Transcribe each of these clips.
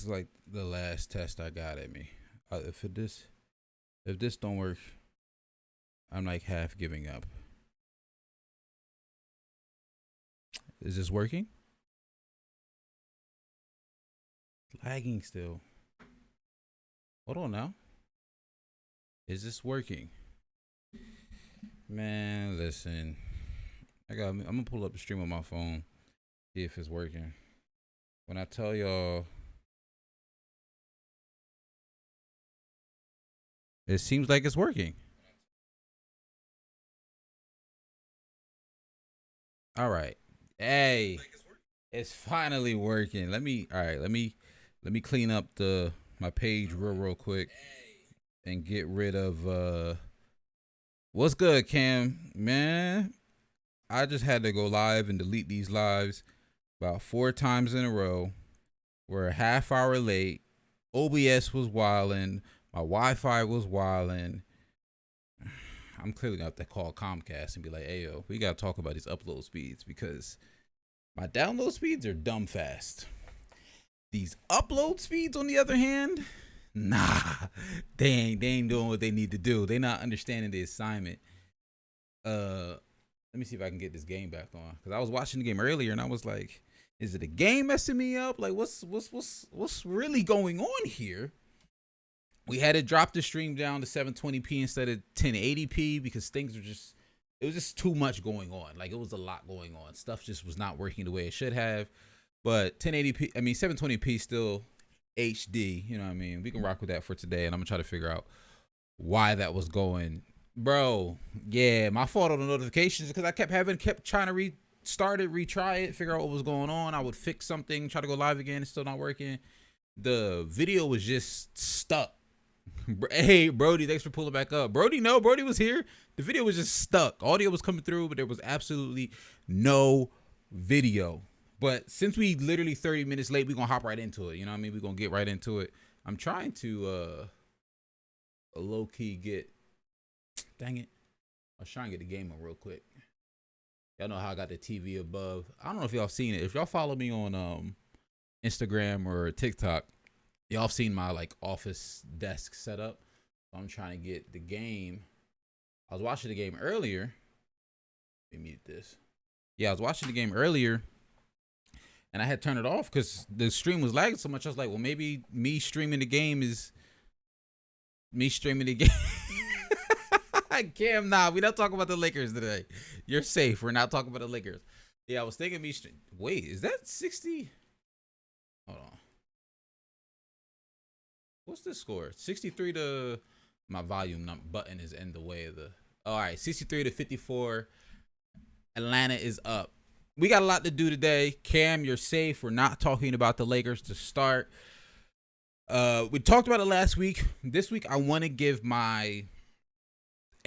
is like the last test I got at me. If this don't work, I'm like half giving up. Is this working? Lagging still. Hold on now. Is this working? Man, listen. I'm gonna pull up the stream on my phone, see if it's working. When I tell y'all, it seems like it's working. All right. Hey, it's finally working. Let me clean up my page real quick and get rid of what's good, Cam? Man, I just had to go live and delete these lives about 4 times in a row. We're a half hour late. OBS was wilding. My Wi-Fi was wilding. I'm clearly gonna have to call Comcast and be like, "Hey, yo, we gotta talk about these upload speeds because my download speeds are dumb fast. These upload speeds, on the other hand, nah, they ain't doing what they need to do. They not understanding the assignment. Let me see if I can get this game back on because I was watching the game earlier and I was like, is it a game messing me up? Like, what's really going on here? We had to drop the stream down to 720p instead of 1080p because things were just, it was just too much going on. Like, it was a lot going on. Stuff just was not working the way it should have. But 1080p, I mean, 720p still HD, you know what I mean? We can rock with that for today, and I'm gonna try to figure out why that was going. Bro, yeah, my fault on the notifications because I kept trying to restart it, retry it, figure out what was going on. I would fix something, try to go live again, it's still not working. The video was just stuck. Hey, Brody, thanks for pulling back up. Brody was here. The video was just stuck. Audio was coming through, but there was absolutely no video. But since we literally 30 minutes late, we're going to hop right into it. You know what I mean? We're going to get right into it. I'm trying to low-key get... Dang it. I was trying to get the game on real quick. Y'all know how I got the TV above. I don't know if y'all seen it. If y'all follow me on Instagram or TikTok, y'all seen my like office desk setup. So I'm trying to get the game. I was watching the game earlier. Let me mute this. Yeah, I was watching the game earlier. And I had turned it off because the stream was lagging so much. I was like, well, maybe me streaming the game is me streaming the game. Cam, nah, we not talking about the Lakers today. You're safe. We're not talking about the Lakers. Yeah, I was thinking me. Wait, is that 60? Hold on. What's this score? 63 to... My volume button is in the way of the... All right, 63 to 54. Atlanta is up. We got a lot to do today. Cam, you're safe. We're not talking about the Lakers to start. We talked about it last week. This week, I want to give my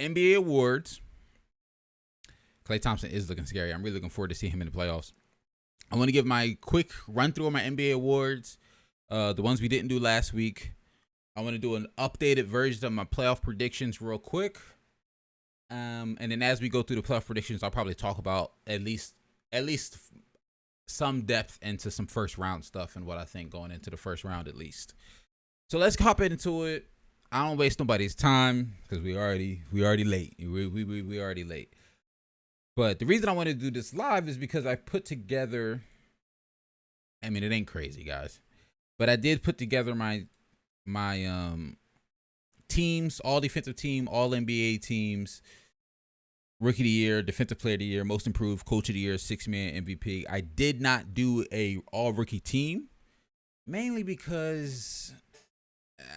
NBA awards. Klay Thompson is looking scary. I'm really looking forward to seeing him in the playoffs. I want to give my quick run through of my NBA awards, the ones we didn't do last week. I want to do an updated version of my playoff predictions real quick. And then as we go through the playoff predictions, I'll probably talk about at least some depth into some first round stuff and what I think going into the first round at least. So let's hop into it. I don't waste nobody's time because we already late. We already late. But the reason I want to do this live is because I put together, I mean, it ain't crazy, guys, but I did put together my teams, all defensive team, all NBA teams, rookie of the year, defensive player of the year, most improved, coach of the year, 6-man MVP. I did not do a all rookie team, mainly because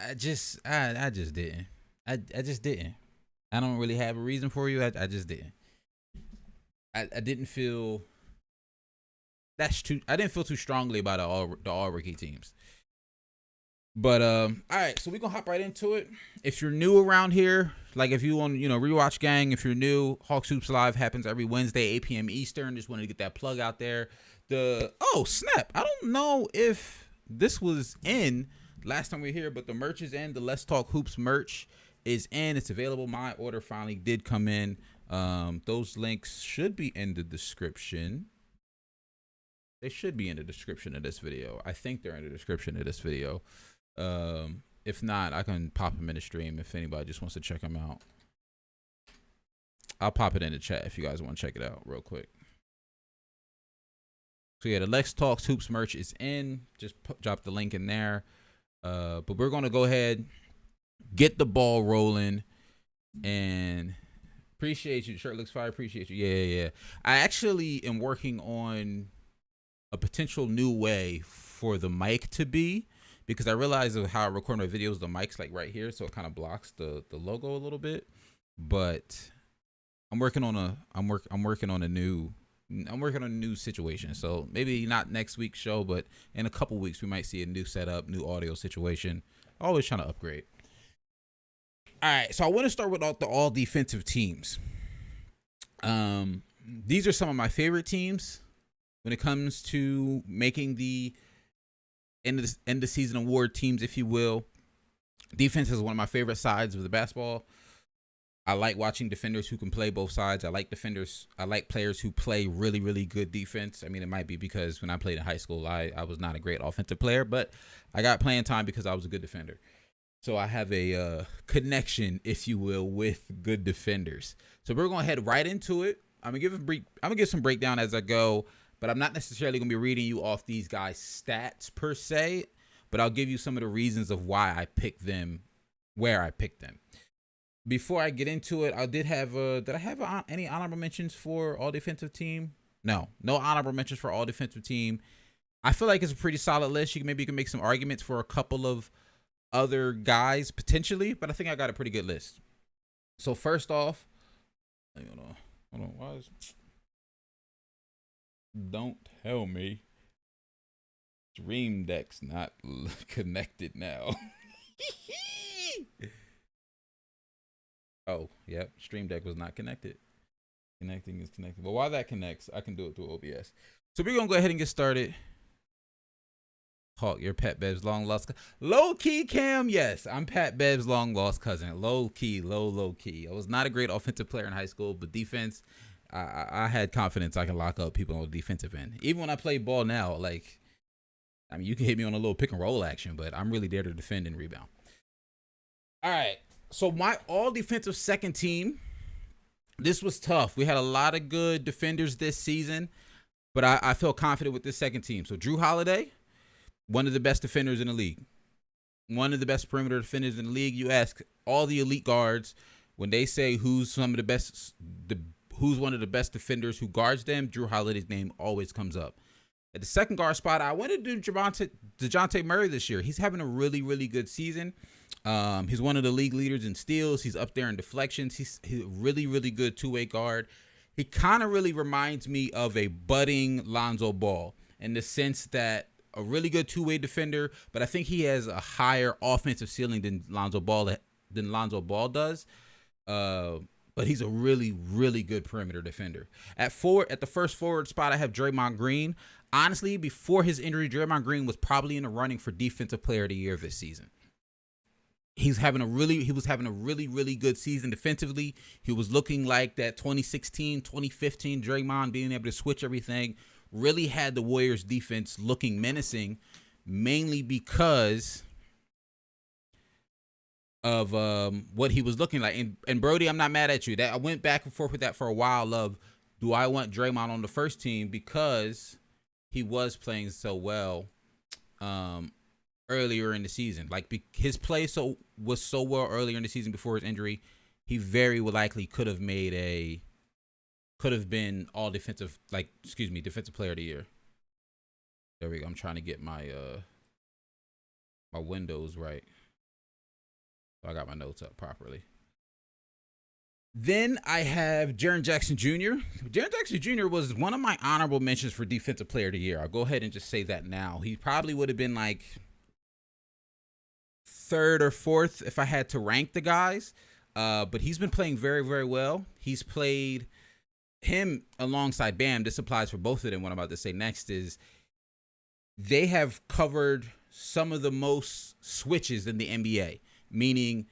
I just didn't. I just didn't. I don't really have a reason for you. I just didn't. I didn't feel I didn't feel too strongly about the all rookie teams. But all right, so we're gonna hop right into it. If you're new around here, like if you want, Rewatch Gang, if you're new, Hawks Hoops Live happens every Wednesday, 8 p.m. Eastern. Just wanted to get that plug out there. Oh snap! I don't know if this was in last time we were here, but the merch is in. The Let's Talk Hoops merch is in. It's available. My order finally did come in. Those links should be in the description. They should be in the description of this video. I think they're in the description of this video. If not, I can pop them in the stream if anybody just wants to check them out. I'll pop it in the chat if you guys want to check it out real quick. So yeah, the Lex Talks Hoops merch is in. Just drop the link in there. But we're going to go ahead, get the ball rolling, and appreciate you. Shirt looks fire. Appreciate you. Yeah. I actually am working on a potential new way for the mic to be, because I realize of how I record my videos, the mic's like right here, so it kind of blocks the logo a little bit. But I'm working on a new situation. So maybe not next week's show, but in a couple weeks we might see a new setup, new audio situation. Always trying to upgrade. All right, so I want to start with the all defensive teams. These are some of my favorite teams when it comes to making the end of season award teams, if you will. Defense is one of my favorite sides of the basketball. I like watching defenders who can play both sides. I like players who play really, really good defense. I mean, it might be because when I played in high school, I was not a great offensive player, but I got playing time because I was a good defender. So I have a connection, if you will, with good defenders. So we're going to head right into it. I'm gonna give some breakdown as I go, but I'm not necessarily going to be reading you off these guys' stats per se, but I'll give you some of the reasons of why I picked them, where I picked them. Before I get into it, did I have any honorable mentions for all defensive team? No honorable mentions for all defensive team. I feel like it's a pretty solid list. You can make some arguments for a couple of other guys potentially, but I think I got a pretty good list. So first off, hold on, why is... Don't tell me Stream Deck's not connected now. Oh, yep. Stream Deck was not connected. Connecting is connected. But while that connects, I can do it through OBS. So we're going to go ahead and get started. Hawk, you're Pat Bev's long lost cousin. Low key, Cam. Yes, I'm Pat Bev's long lost cousin. Low key, low key. I was not a great offensive player in high school, but defense, I had confidence I can lock up people on the defensive end. Even when I play ball now, like, I mean, you can hit me on a little pick and roll action, but I'm really there to defend and rebound. All right. So my all defensive second team, this was tough. We had a lot of good defenders this season, but I feel confident with this second team. So Jrue Holiday, one of the best defenders in the league. One of the best perimeter defenders in the league. You ask all the elite guards, when they say who's one of the best defenders who guards them, Jrue Holiday's name always comes up. At the second guard spot, I wanted to do DeJounte Murray this year. He's having a really, really good season. He's one of the league leaders in steals. He's up there in deflections. He's a really, really good two-way guard. He kind of really reminds me of a budding Lonzo Ball in the sense that a really good two-way defender, but I think he has a higher offensive ceiling than Lonzo Ball does. But he's a really, really good perimeter defender. At the first forward spot, I have Draymond Green. Honestly, before his injury, Draymond Green was probably in the running for Defensive Player of the Year this season. He was having a really, really good season defensively. He was looking like that 2016, 2015 Draymond, being able to switch everything. Really had the Warriors defense looking menacing, mainly because of what he was looking like. And Brody, I'm not mad at you. That I went back and forth with that for a while of, do I want Draymond on the first team because he was playing so well earlier in the season. Like his play was so well earlier in the season before his injury, he very likely could have been all defensive, defensive player of the year. There we go. I'm trying to get my my windows right. So I got my notes up properly. Then I have Jaren Jackson Jr. Jaren Jackson Jr. was one of my honorable mentions for Defensive Player of the Year. I'll go ahead and just say that now. He probably would have been like third or fourth if I had to rank the guys. But he's been playing very, very well. He's played him alongside Bam. This applies for both of them. What I'm about to say next is they have covered some of the most switches in the NBA, meaning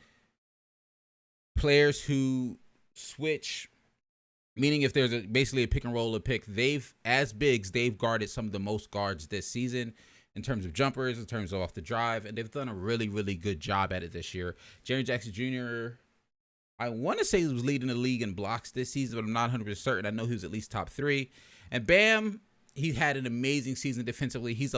players who switch Meaning if there's basically a pick and roll or pick, as bigs, they've guarded some of the most guards this season in terms of jumpers, in terms of off the drive, and they've done a really, really good job at it this year. Jaren Jackson Jr., I want to say he was leading the league in blocks this season, but I'm not 100% certain. I know he was at least top 3. And Bam, he had an amazing season defensively. He's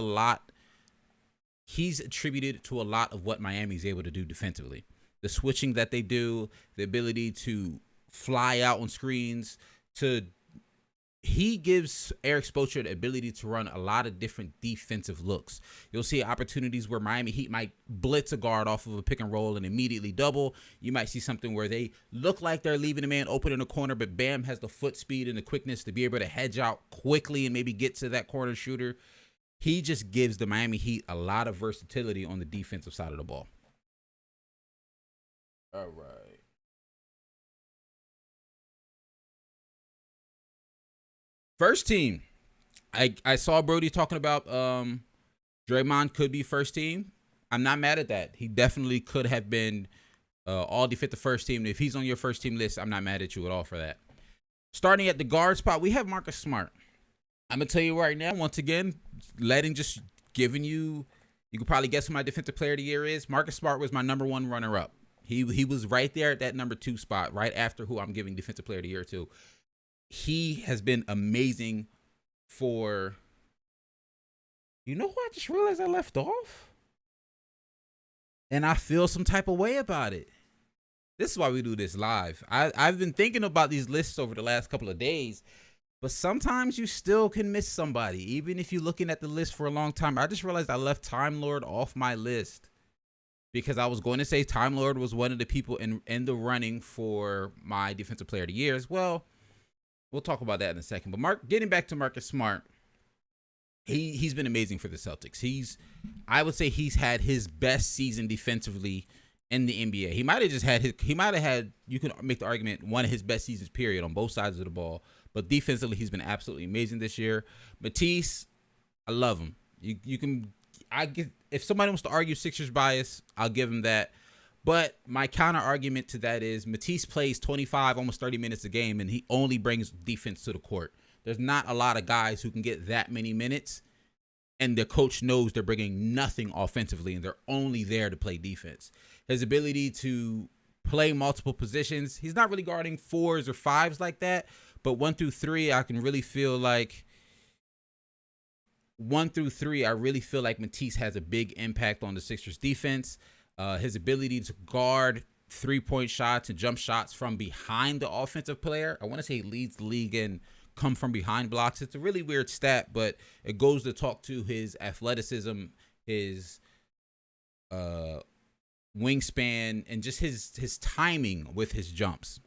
attributed to a lot of what Miami's able to do defensively. The switching that they do, the ability to fly out on screens, he gives Eric Spoelstra the ability to run a lot of different defensive looks. You'll see opportunities where Miami Heat might blitz a guard off of a pick and roll and immediately double. You might see something where they look like they're leaving a man open in the corner, but Bam has the foot speed and the quickness to be able to hedge out quickly and maybe get to that corner shooter. He just gives the Miami Heat a lot of versatility on the defensive side of the ball. All right. First team. I saw Brody talking about Draymond could be first team. I'm not mad at that. He definitely could have been all defensive first team. If he's on your first team list, I'm not mad at you at all for that. Starting at the guard spot, we have Marcus Smart. I'm going to tell you right now, once again, giving you can probably guess who my defensive player of the year is. Marcus Smart was my number 1 runner-up. He was right there at that number 2 spot, right after who I'm giving defensive player of the year to. He has been amazing for, you know who I just realized I left off? And I feel some type of way about it. This is why we do this live. I've been thinking about these lists over the last couple of days, but sometimes you still can miss somebody, even if you're looking at the list for a long time. I just realized I left Time Lord off my list because I was going to say Time Lord was one of the people in the running for my defensive player of the year as well. We'll talk about that in a second. But getting back to Marcus Smart, he's been amazing for the Celtics. I would say he's had his best season defensively in the NBA. He might have had, you can make the argument, one of his best seasons, period, on both sides of the ball. But defensively, he's been absolutely amazing this year. Matisse, I love him. If somebody wants to argue Sixers bias, I'll give him that. But my counter argument to that is Matisse plays 25, almost 30 minutes a game, and he only brings defense to the court. There's not a lot of guys who can get that many minutes, and the coach knows they're bringing nothing offensively, and they're only there to play defense. His ability to play multiple positions, he's not really guarding 4s or 5s like that, but 1 through 3, I can really feel like 1 through 3, I really feel like Matisse has a big impact on the Sixers defense. His ability to guard 3-point shots and jump shots from behind the offensive player. I want to say he leads the league in come from behind blocks. It's a really weird stat, but it goes to talk to his athleticism, his wingspan, and just his timing with his jumps.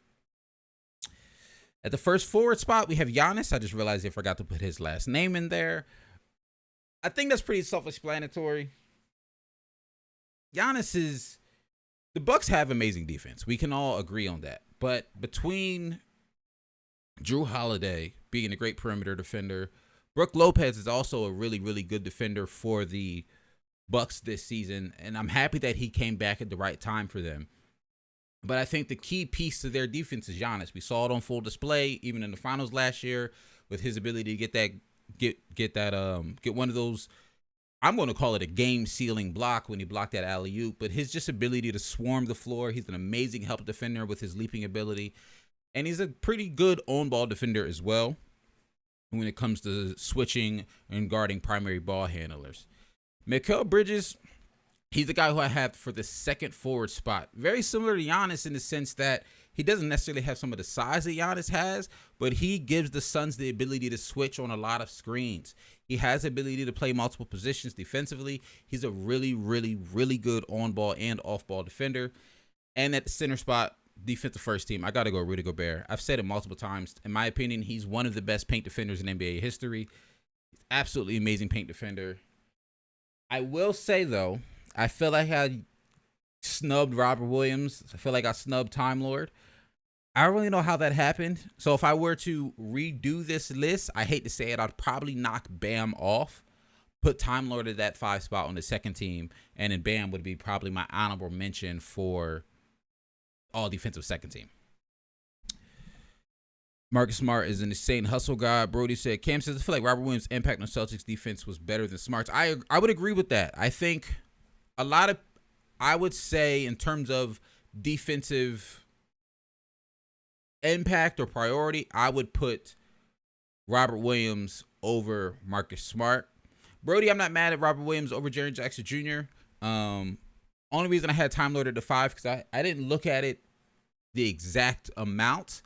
At the first forward spot, we have Giannis. I just realized I forgot to put his last name in there. I think that's pretty self-explanatory. The Bucks have amazing defense. We can all agree on that. But between Jrue Holiday being a great perimeter defender, Brook Lopez is also a really, really good defender for the Bucks this season, and I'm happy that he came back at the right time for them. But I think the key piece to their defense is Giannis. We saw it on full display even in the finals last year with his ability to get one of those, I'm going to call it a game-sealing block when he blocked that alley-oop, but his just ability to swarm the floor. He's an amazing help defender with his leaping ability, and he's a pretty good on-ball defender as well when it comes to switching and guarding primary ball handlers. Mikal Bridges, he's the guy who I have for the second forward spot. Very similar to Giannis in the sense that he doesn't necessarily have some of the size that Giannis has, but he gives the Suns the ability to switch on a lot of screens. He has the ability to play multiple positions defensively. He's a really, really, really good on-ball and off-ball defender. And at the center spot, defensive first team, I got to go Rudy Gobert. I've said it multiple times. In my opinion, he's one of the best paint defenders in NBA history. Absolutely amazing paint defender. I will say, though, I feel like I snubbed Robert Williams. I feel like I snubbed Time Lord. I don't really know how that happened. So if I were to redo this list, I hate to say it, I'd probably knock Bam off, put Time Lord at that 5 spot on the second team, and then Bam would be probably my honorable mention for all defensive second team. Marcus Smart is an insane hustle guy. Brody said, Cam says, I feel like Robert Williams' impact on Celtics defense was better than Smart's. I would agree with that. I think a lot of, I would say in terms of defensive impact or priority, I would put Robert Williams over Marcus Smart. Brody, I'm not mad at Robert Williams over Jaren Jackson Jr. Only reason I had Time Lord at the 5 because I didn't look at it the exact amount,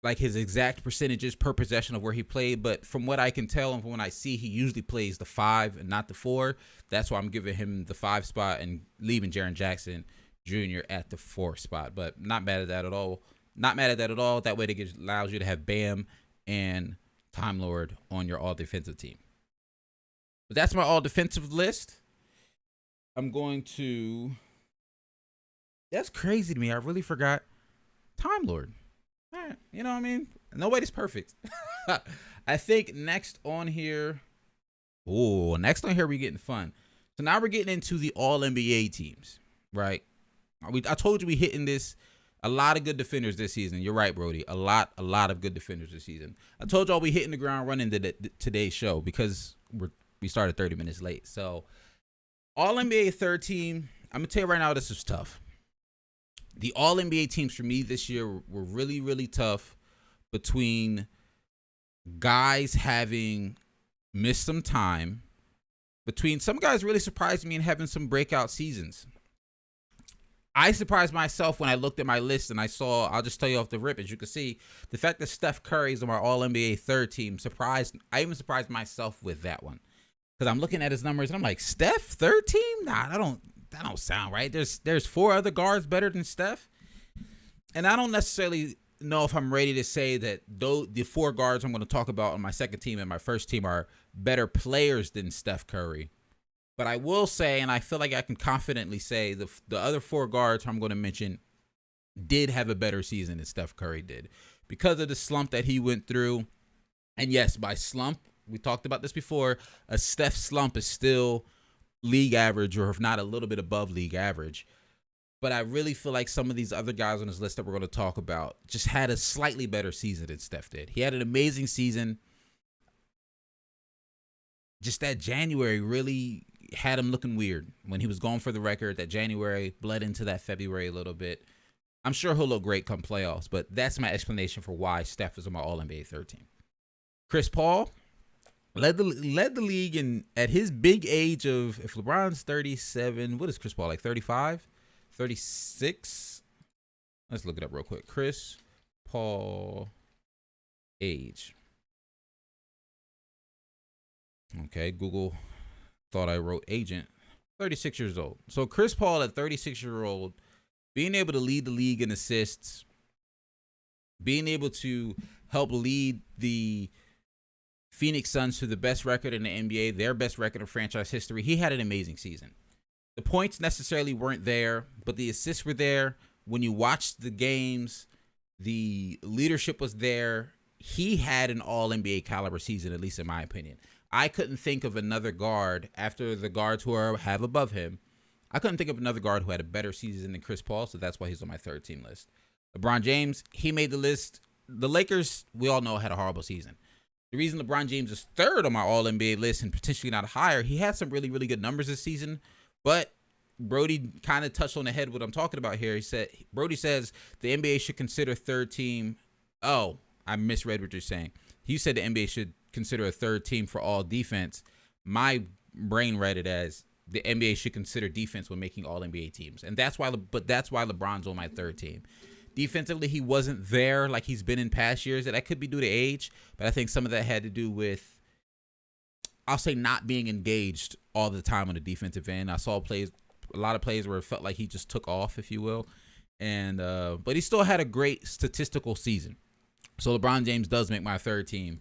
like his exact percentages per possession of where he played. But from what I can tell and from what I see, he usually plays the 5 and not the 4. That's why I'm giving him the 5 spot and leaving Jaren Jackson Jr. at the 4 spot. But not mad at that at all. Not mad at that at all. That way it allows you to have Bam and Time Lord on your all-defensive team. But that's my all-defensive list. I'm going to... That's crazy to me. I really forgot Time Lord. All right, you know what I mean? Nobody's perfect. I think next on here... Oh, next on here we're getting fun. So now we're getting into the all-NBA teams, right? I told you we hitting this... A lot of good defenders this season. You're right, Brody. A lot of good defenders this season. I told y'all we hitting the ground running today's show because we started 30 minutes late. So, all NBA third team. I'm gonna tell you right now, this is tough. The all NBA teams for me this year were really, really tough between guys having missed some time, between some guys really surprised me and having some breakout seasons. I surprised myself when I looked at my list and I saw, I'll just tell you off the rip, as you can see, the fact that Steph Curry's on my All-NBA third team I even surprised myself with that one. Because I'm looking at his numbers and I'm like, Steph, third team? Nah, that don't sound right. There's 4 other guards better than Steph. And I don't necessarily know if I'm ready to say that the 4 guards I'm going to talk about on my second team and my first team are better players than Steph Curry. But I will say, and I feel like I can confidently say, the other 4 guards I'm going to mention did have a better season than Steph Curry did because of the slump that he went through. And yes, by slump, we talked about this before, a Steph slump is still league average, or if not a little bit above league average. But I really feel like some of these other guys on this list that we're going to talk about just had a slightly better season than Steph did. He had an amazing season. Just that January really had him looking weird when he was going for the record. That January bled into that February a little bit. I'm sure he'll look great come playoffs, but that's my explanation for why Steph is on my All-NBA third team. Chris Paul led the league in at his big age of, if LeBron's 37, what is Chris Paul, like 35? 36? Let's look it up real quick. Chris Paul age. Okay, Google thought I wrote agent. 36 years old. So Chris Paul at 36-year-old, being able to lead the league in assists, being able to help lead the Phoenix Suns to the best record in the NBA, their best record in franchise history. He had an amazing season. The points necessarily weren't there, but the assists were there. When you watched the games, the leadership was there. He had an all-NBA caliber season, at least in my opinion. I couldn't think of another guard after the guards who have above him. I couldn't think of another guard who had a better season than Chris Paul, so that's why he's on my third team list. LeBron James, he made the list. The Lakers, we all know, had a horrible season. The reason LeBron James is third on my All-NBA list and potentially not higher, he had some really, really good numbers this season, but Brody kind of touched on the head what I'm talking about here. Brody says the NBA should consider third team. Oh, I misread what you're saying. You said the NBA should consider a third team for all defense. My brain read it as the NBA should consider defense when making all NBA teams. And that's why LeBron's on my third team. Defensively, he wasn't there like he's been in past years. That could be due to age, but I think some of that had to do with, I'll say, not being engaged all the time on the defensive end. I saw a lot of plays where it felt like he just took off, if you will. And but he still had a great statistical season. So LeBron James does make my third team.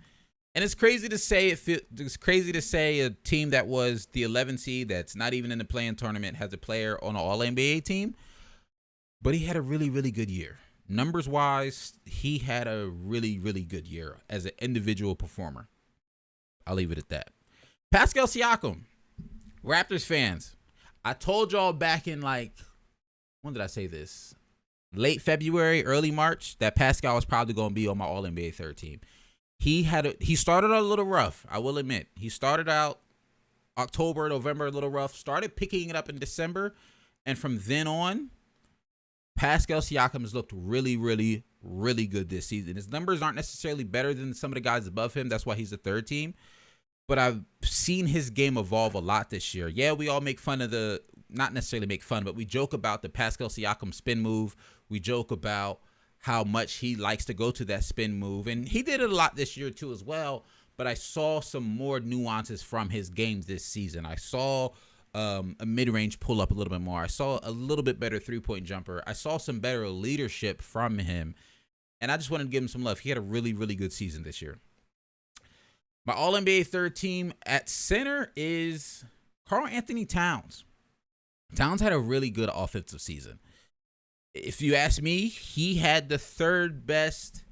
And it's crazy to say a team that was the 11 seed that's not even in the play-in tournament has a player on an All-NBA team. But he had a really, really good year. Numbers-wise, he had a really, really good year as an individual performer. I'll leave it at that. Pascal Siakam, Raptors fans. I told y'all back in when did I say this? late February, early March, that Pascal was probably going to be on my All NBA third team. He started out a little rough, I will admit. He started out October, November a little rough, started picking it up in December, and from then on, Pascal Siakam has looked really, really, really good this season. His numbers aren't necessarily better than some of the guys above him. That's why he's the third team. But I've seen his game evolve a lot this year. Yeah, we all make fun of not necessarily make fun, but we joke about the Pascal Siakam spin move. We joke about how much he likes to go to that spin move. And he did it a lot this year too as well. But I saw some more nuances from his game this season. I saw a mid-range pull up a little bit more. I saw a little bit better three-point jumper. I saw some better leadership from him. And I just wanted to give him some love. He had a really, really good season this year. My All-NBA third team at center is Karl-Anthony Towns. Towns had a really good offensive season. If you ask me, he had the third best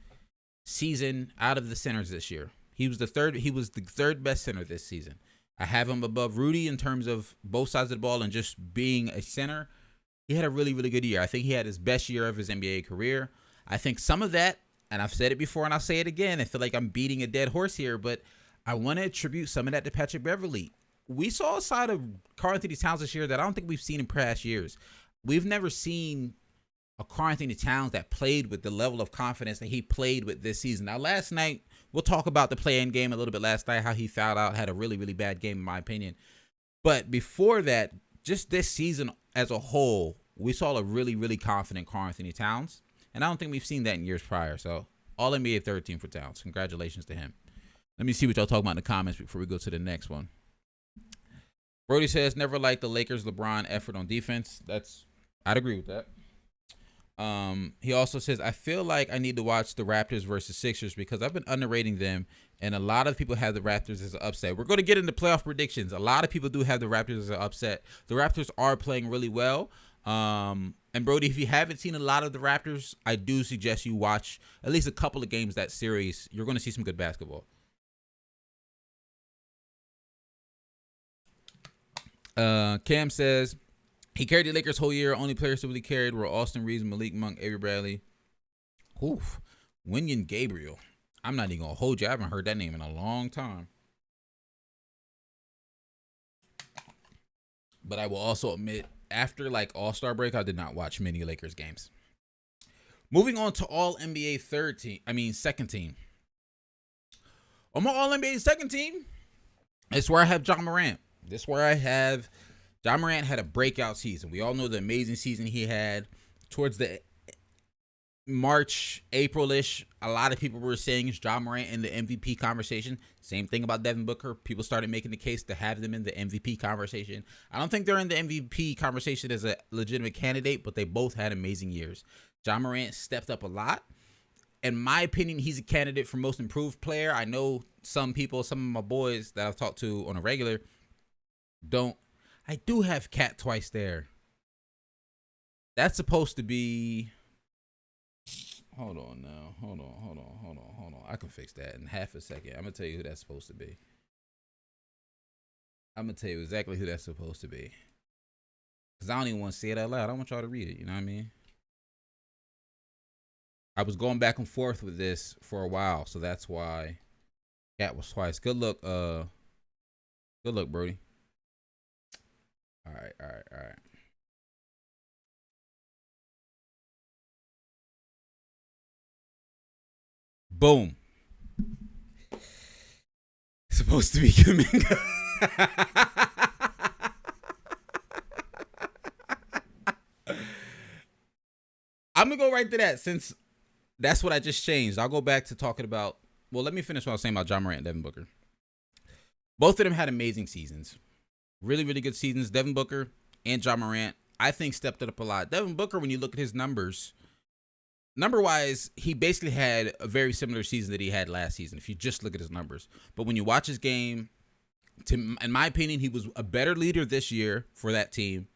season out of the centers this year. He was the third best center this season. I have him above Rudy in terms of both sides of the ball and just being a center. He had a really, really good year. I think he had his best year of his NBA career. I think some of that, and I've said it before and I'll say it again, I feel like I'm beating a dead horse here, but I want to attribute some of that to Patrick Beverley. We saw a side of Karl-Anthony Towns this year that I don't think we've seen in past years. We've never seen a Karl-Anthony Towns that played with the level of confidence that he played with this season. Now, last night, we'll talk about the play-in game a little bit last night, how he fouled out, had a really, really bad game in my opinion. But before that, just this season as a whole, we saw a really, really confident Karl-Anthony Towns. And I don't think we've seen that in years prior. So, All-NBA third team for Towns. Congratulations to him. Let me see what y'all talk about in the comments before we go to the next one. Brody says, never liked the Lakers' LeBron effort on defense. I'd agree with that. He also says, I feel like I need to watch the Raptors versus Sixers because I've been underrating them, and a lot of people have the Raptors as an upset. We're going to get into playoff predictions. A lot of people do have the Raptors as an upset. The Raptors are playing really well. And Brody, if you haven't seen a lot of the Raptors, I do suggest you watch at least a couple of games that series. You're going to see some good basketball. Cam says, he carried the Lakers whole year. Only players who really carried were Austin Reeves, Malik Monk, Avery Bradley. Oof. Wenyen Gabriel. I'm not even going to hold you. I haven't heard that name in a long time. But I will also admit, after like All-Star break, I did not watch many Lakers games. Moving on to All-NBA second team. On my All-NBA second team, it's where I have Ja Morant. This is where I have Ja Morant had a breakout season. We all know the amazing season he had towards the March, April-ish. A lot of people were saying is Ja Morant in the MVP conversation. Same thing about Devin Booker. People started making the case to have them in the MVP conversation. I don't think they're in the MVP conversation as a legitimate candidate, but they both had amazing years. Ja Morant stepped up a lot. In my opinion, he's a candidate for most improved player. I know some people, some of my boys that I've talked to on a regular don't. I do have Cat twice there. That's supposed to be. Hold on now. Hold on. I can fix that in half a second. I'm going to tell you who that's supposed to be. I'm going to tell you exactly who that's supposed to be. Because I don't even want to say it out loud. I don't want y'all to read it. You know what I mean? I was going back and forth with this for a while. So that's why Cat was twice. Good luck, Brody. All right. Boom. It's supposed to be Kuminga. I'm going to go right to that since that's what I just changed. I'll go back to talking about, well, let me finish what I was saying about Ja Morant and Devin Booker. Both of them had amazing seasons. Really, really good seasons. Devin Booker and Ja Morant, I think, stepped it up a lot. Devin Booker, when you look at his numbers, number-wise, he basically had a very similar season that he had last season, if you just look at his numbers. But when you watch his game, in my opinion, he was a better leader this year for that team.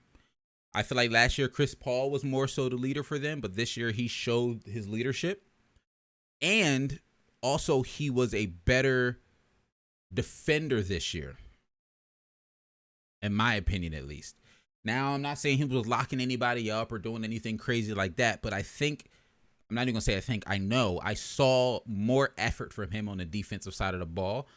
I feel like last year, Chris Paul was more so the leader for them, but this year he showed his leadership. And also, he was a better defender this year. In my opinion, at least. Now, I'm not saying he was locking anybody up or doing anything crazy like that, but I think, I'm not even going to say I think, I know, I saw more effort from him on the defensive side of the ball.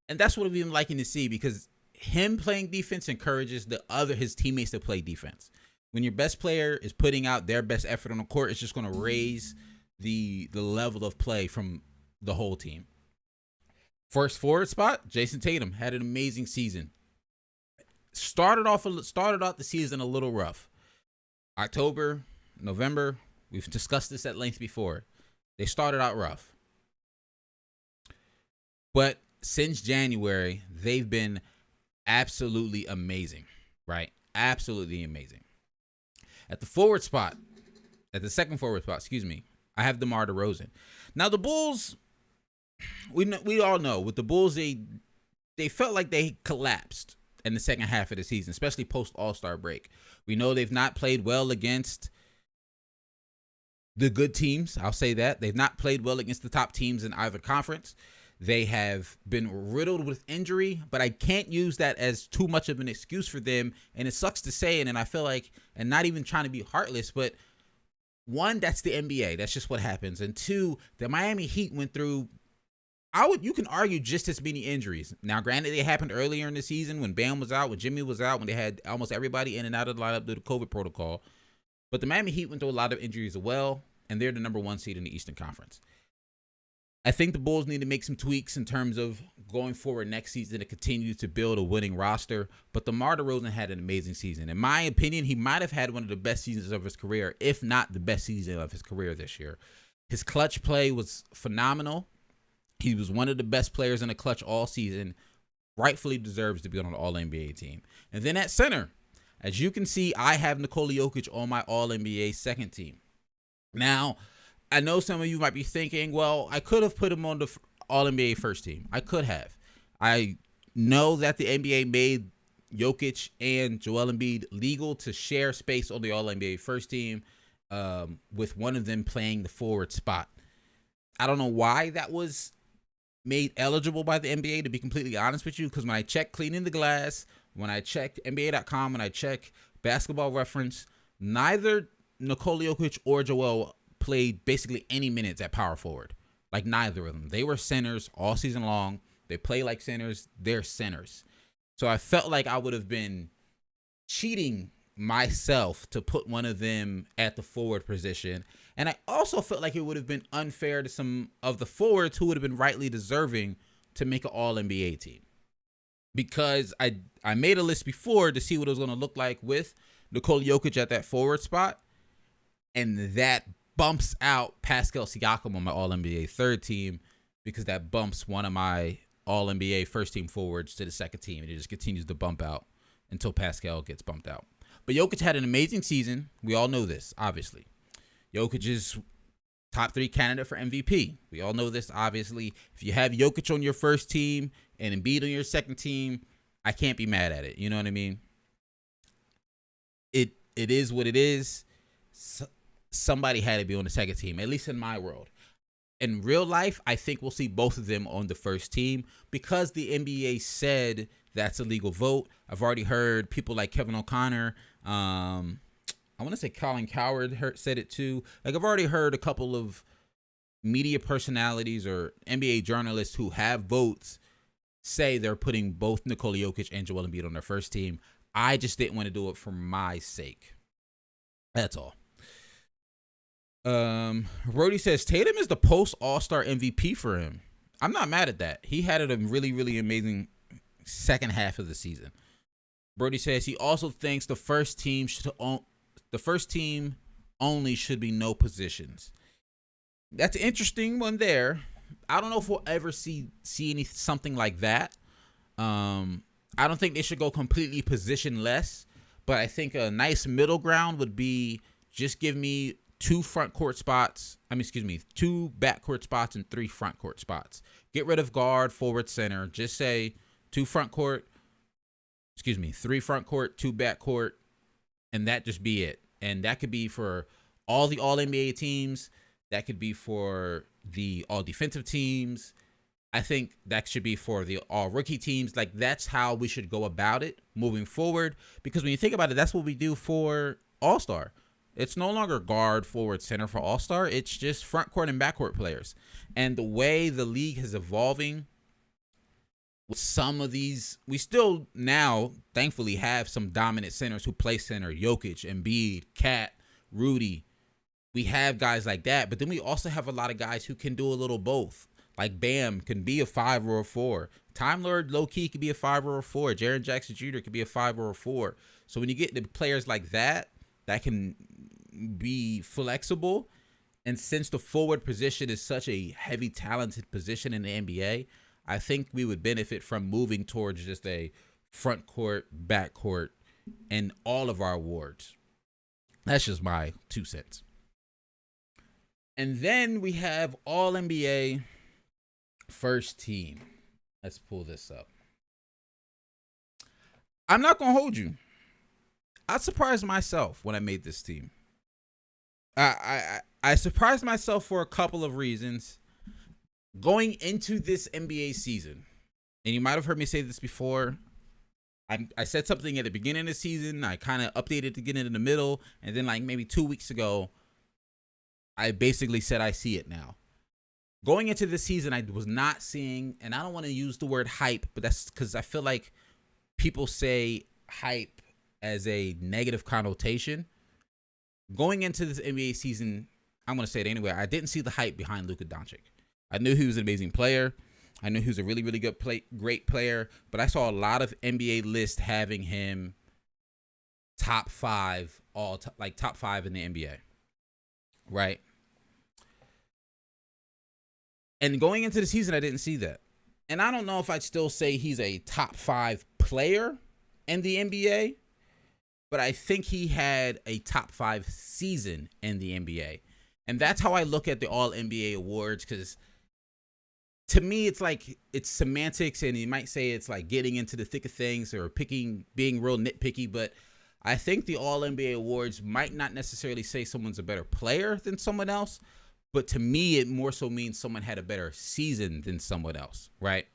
And that's what we've been liking to see, because him playing defense encourages his teammates to play defense. When your best player is putting out their best effort on the court, it's just going to raise the level of play from the whole team. First forward spot, Jason Tatum had an amazing season. Started out the season a little rough. October, November, we've discussed this at length before. They started out rough. But since January, they've been absolutely amazing, right? Absolutely amazing. At the second forward spot, I have DeMar DeRozan. Now the Bulls, we all know with the Bulls, they felt like they collapsed in the second half of the season, especially post All-Star break. We know they've not played well against the good teams. I'll say that. They've not played well against the top teams in either conference. They have been riddled with injury, but I can't use that as too much of an excuse for them. And it sucks to say, and I feel like, and not even trying to be heartless, but one, that's the NBA. That's just what happens. And two, the Miami Heat went through, you can argue, just as many injuries. Now, granted, they happened earlier in the season when Bam was out, when Jimmy was out, when they had almost everybody in and out of the lineup due to COVID protocol. But the Miami Heat went through a lot of injuries as well, and they're the number 1 seed in the Eastern Conference. I think the Bulls need to make some tweaks in terms of going forward next season to continue to build a winning roster. But DeMar DeRozan had an amazing season. In my opinion, he might have had one of the best seasons of his career, if not the best season of his career this year. His clutch play was phenomenal. He was one of the best players in the clutch all season. Rightfully deserves to be on an All-NBA team. And then at center, as you can see, I have Nikola Jokic on my All-NBA second team. Now, I know some of you might be thinking, well, I could have put him on the All-NBA first team. I could have. I know that the NBA made Jokic and Joel Embiid legal to share space on the All-NBA first team, with one of them playing the forward spot. I don't know why that was made eligible by the NBA, to be completely honest with you, because when I check Cleaning the Glass, when I check NBA.com, when I check Basketball Reference, neither Nikola Jokic or Joel played basically any minutes at power forward. Like, neither of them. They were centers all season long. They play like centers. They're centers. So I felt like I would have been cheating myself to put one of them at the forward position. And I also felt like it would have been unfair to some of the forwards who would have been rightly deserving to make an All-NBA team. Because I made a list before to see what it was going to look like with Nikola Jokic at that forward spot. And that bumps out Pascal Siakam on my All-NBA third team, because that bumps one of my All-NBA first team forwards to the second team. And it just continues to bump out until Pascal gets bumped out. But Jokic had an amazing season. We all know this, obviously. Jokic is top 3 candidate for MVP. We all know this, obviously. If you have Jokic on your first team and Embiid on your second team, I can't be mad at it. You know what I mean? It is what it is. Somebody had to be on the second team, at least in my world. In real life, I think we'll see both of them on the first team because the NBA said that's a legal vote. I've already heard people like Kevin O'Connor, I want to say Colin Cowherd said it too. Like, I've already heard a couple of media personalities or NBA journalists who have votes say they're putting both Nikola Jokic and Joel Embiid on their first team. I just didn't want to do it for my sake. That's all. Brody says Tatum is the post All-Star MVP for him. I'm not mad at that. He had a really, really amazing second half of the season. Brody says he also thinks the first team only should be no positions. That's an interesting one there. I don't know if we'll ever see something like that. I don't think they should go completely positionless, but I think a nice middle ground would be just give me 2 backcourt spots and 3 front court spots. Get rid of guard, forward, center. Just say 3 front court, 2 backcourt, and that just be it. And that could be for all the All-NBA teams. That could be for the all-defensive teams. I think that should be for the all rookie teams. Like, that's how we should go about it moving forward. Because when you think about it, that's what we do for All Star. It's no longer guard, forward, center for All Star. It's just front court and backcourt players. And the way the league is evolving, with some of these, we still now thankfully have some dominant centers who play center. Jokic, Embiid, Cat, Rudy. We have guys like that. But then we also have a lot of guys who can do a little both. Like Bam can be a 5 or a 4. Time Lord low-key could be a 5 or a 4. Jaren Jackson Jr. could be a 5 or a 4. So when you get the players like that can be flexible, and since the forward position is such a heavy talented position in the NBA, I think we would benefit from moving towards just a front court, back court, and all of our awards. That's just my 2 cents. And then we have All NBA first team. Let's pull this up. I'm not gonna hold you. I surprised myself when I made this team. I surprised myself for a couple of reasons. Going into this NBA season, and you might have heard me say this before, I said something at the beginning of the season. I kind of updated to get it in the middle, and then like maybe 2 weeks ago, I basically said I see it now. Going into this season, I was not seeing, and I don't want to use the word hype, but that's because I feel like people say hype as a negative connotation. Going into this NBA season, I'm going to say it anyway, I didn't see the hype behind Luka Doncic. I knew he was an amazing player. I knew he was a really, really good great player, but I saw a lot of NBA lists having him top 5, top 5 in the NBA, right? And going into the season, I didn't see that. And I don't know if I'd still say he's a top 5 player in the NBA, but I think he had a top 5 season in the NBA. And that's how I look at the All NBA awards, because to me, it's like, it's semantics, and you might say it's like getting into the thick of things or being real nitpicky, but I think the All NBA awards might not necessarily say someone's a better player than someone else, but to me, it more so means someone had a better season than someone else, right?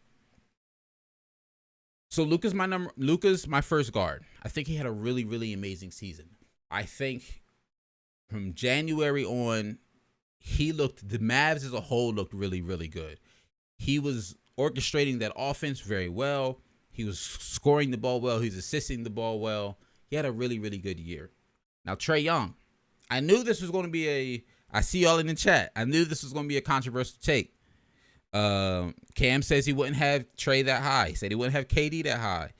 So Luka's my first guard. I think he had a really, really amazing season. I think from January on, the Mavs as a whole looked really, really good. He was orchestrating that offense very well. He was scoring the ball well. He was assisting the ball well. He had a really, really good year. Now, Trae Young, I knew this was going to be I see y'all in the chat. I knew this was going to be a controversial take. Cam says he wouldn't have Trae that high. He said he wouldn't have KD that high.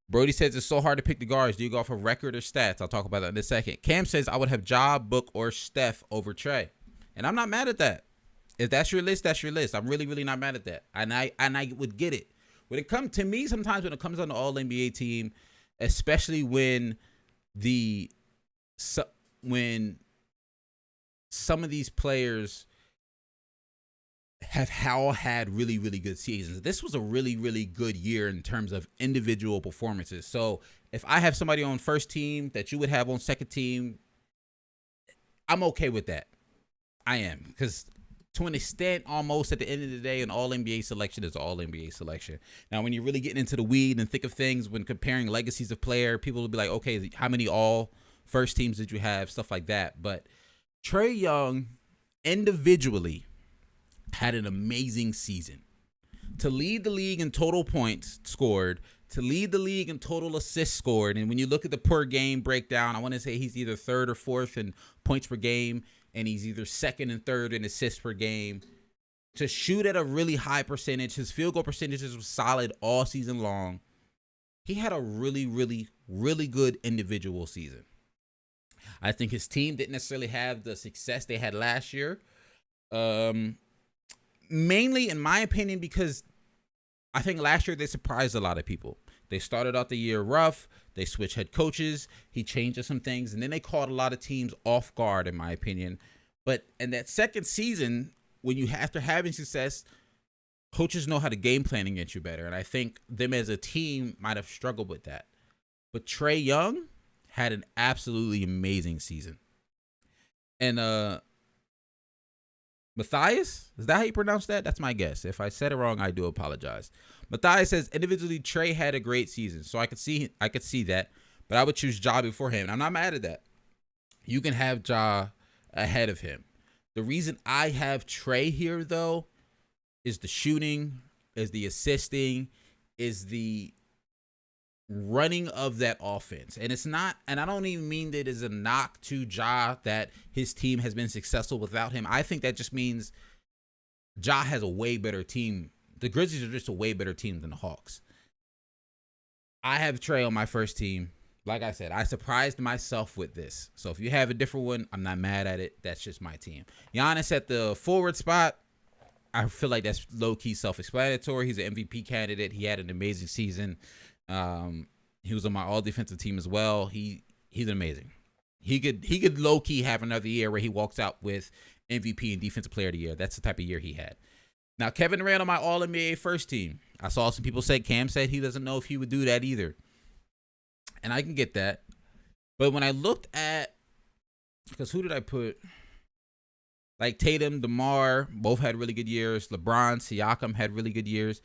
Brody says it's so hard to pick the guards. Do you go off of record or stats? I'll talk about that in a second. Cam says I would have Ja, Book, or Steph over Trae. And I'm not mad at that. If that's your list, that's your list. I'm really, really not mad at that. And I would get it. When it comes to me, sometimes when it comes on the All NBA team, especially when some of these players have all had really, really good seasons. This was a really, really good year in terms of individual performances. So if I have somebody on first team that you would have on second team, I'm okay with that. I am, because to an extent, almost at the end of the day, an All-NBA selection is an All-NBA selection. Now, when you're really getting into the weed and thick of things, when comparing legacies of player, people will be like, okay, how many all first teams did you have? Stuff like that. But Trae Young individually had an amazing season. To lead the league in total points scored, to lead the league in total assists scored, and when you look at the per game breakdown, I want to say he's either third or fourth in points per game, and he's either second and third in assists per game. To shoot at a really high percentage, his field goal percentages was solid all season long. He had a really, really, really good individual season. I think his team didn't necessarily have the success they had last year. Mainly, in my opinion, because I think last year they surprised a lot of people. They started out the year rough. They switched head coaches. He changed some things. And then they caught a lot of teams off guard, in my opinion. But in that second season, after having success, coaches know how to game plan against you better. And I think them as a team might have struggled with that. But Trae Young had an absolutely amazing season. And Matthias? Is that how you pronounce that? That's my guess. If I said it wrong, I do apologize. Matthias says individually Trey had a great season, so I could see that, but I would choose Ja before him. And I'm not mad at that. You can have Ja ahead of him. The reason I have Trey here though is the shooting, is the assisting, is the running of that offense. And it's not, and I don't even mean that as a knock to Ja that his team has been successful without him. I think that just means Ja has a way better team. The Grizzlies are just a way better team than the Hawks. I have Trey on my first team. Like I said, I surprised myself with this. So if you have a different one, I'm not mad at it. That's just my team. Giannis at the forward spot, I feel like that's low-key self-explanatory. He's an MVP candidate. He had an amazing season. He was on my all-defensive team as well. He's amazing. He could low-key have another year where he walks out with MVP and Defensive Player of the Year. That's the type of year he had. Now, Kevin Durant on my All-NBA first team. I saw some people say, Cam said he doesn't know if he would do that either. And I can get that. But when I looked at, because who did I put? Like Tatum, DeMar, both had really good years. LeBron, Siakam had really good years.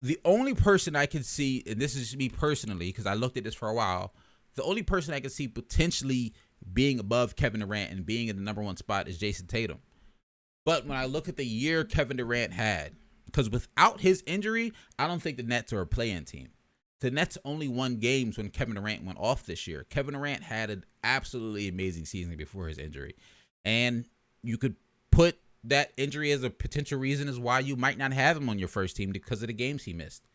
The only person I can see, and this is me personally, because I looked at this for a while, the only person I can see potentially being above Kevin Durant and being in the number one spot is Jason Tatum. But when I look at the year Kevin Durant had, because without his injury, I don't think the Nets are a play-in team. The Nets only won games when Kevin Durant went off this year. Kevin Durant had an absolutely amazing season before his injury. And you could put that injury as a potential reason as why you might not have him on your first team because of the games he missed.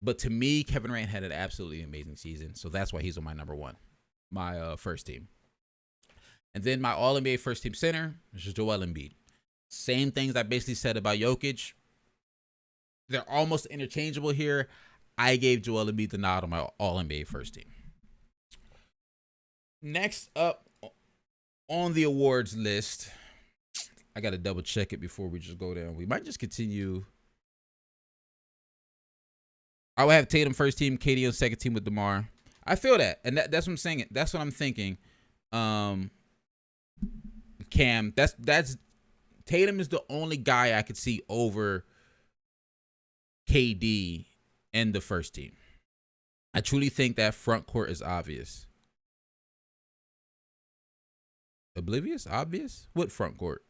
But to me, Kevin Durant had an absolutely amazing season. So that's why he's on my number one, my first team. And then my All-NBA first team center, which is Joel Embiid. Same things I basically said about Jokic. They're almost interchangeable here. I gave Joel Embiid the nod on my All-NBA first team. Next up on the awards list, I got to double check it before we just go down. We might just continue. I would have Tatum first team, KD on second team with DeMar. I feel that, and that's what I'm saying. That's what I'm thinking. Cam, that's Tatum is the only guy I could see over KD in the first team. I truly think that front court is obvious. Oblivious? Obvious? What front court?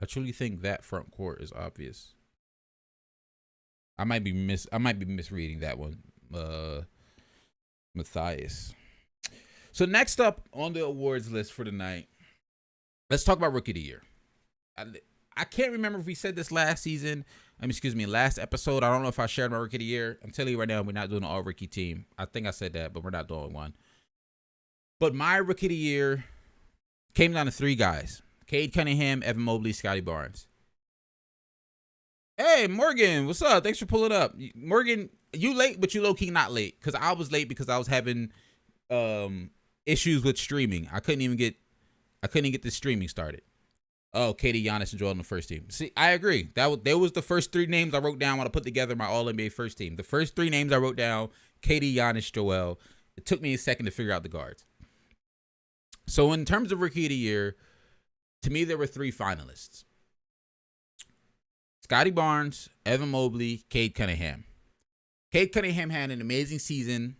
I truly think that front court is obvious. I might be misreading that one. Matthias. So next up on the awards list for tonight, let's talk about Rookie of the Year. I can't remember if we said this last season. Last episode. I don't know if I shared my Rookie of the Year. I'm telling you right now, we're not doing an all-rookie team. I think I said that, but we're not doing one. But my Rookie of the Year came down to three guys. Cade Cunningham, Evan Mobley, Scotty Barnes. Hey, Morgan, what's up? Thanks for pulling up. Morgan, you late, but you low-key not late. Because I was late because I was having issues with streaming. I couldn't get the streaming started. Oh, KD, Giannis, and Joel on the first team. See, I agree. There was the first three names I wrote down when I put together my All-NBA first team. The first three names I wrote down, KD, Giannis, Joel. It took me a second to figure out the guards. So in terms of Rookie of the Year, to me, there were three finalists. Scotty Barnes, Evan Mobley, Cade Cunningham. Cade Cunningham had an amazing season.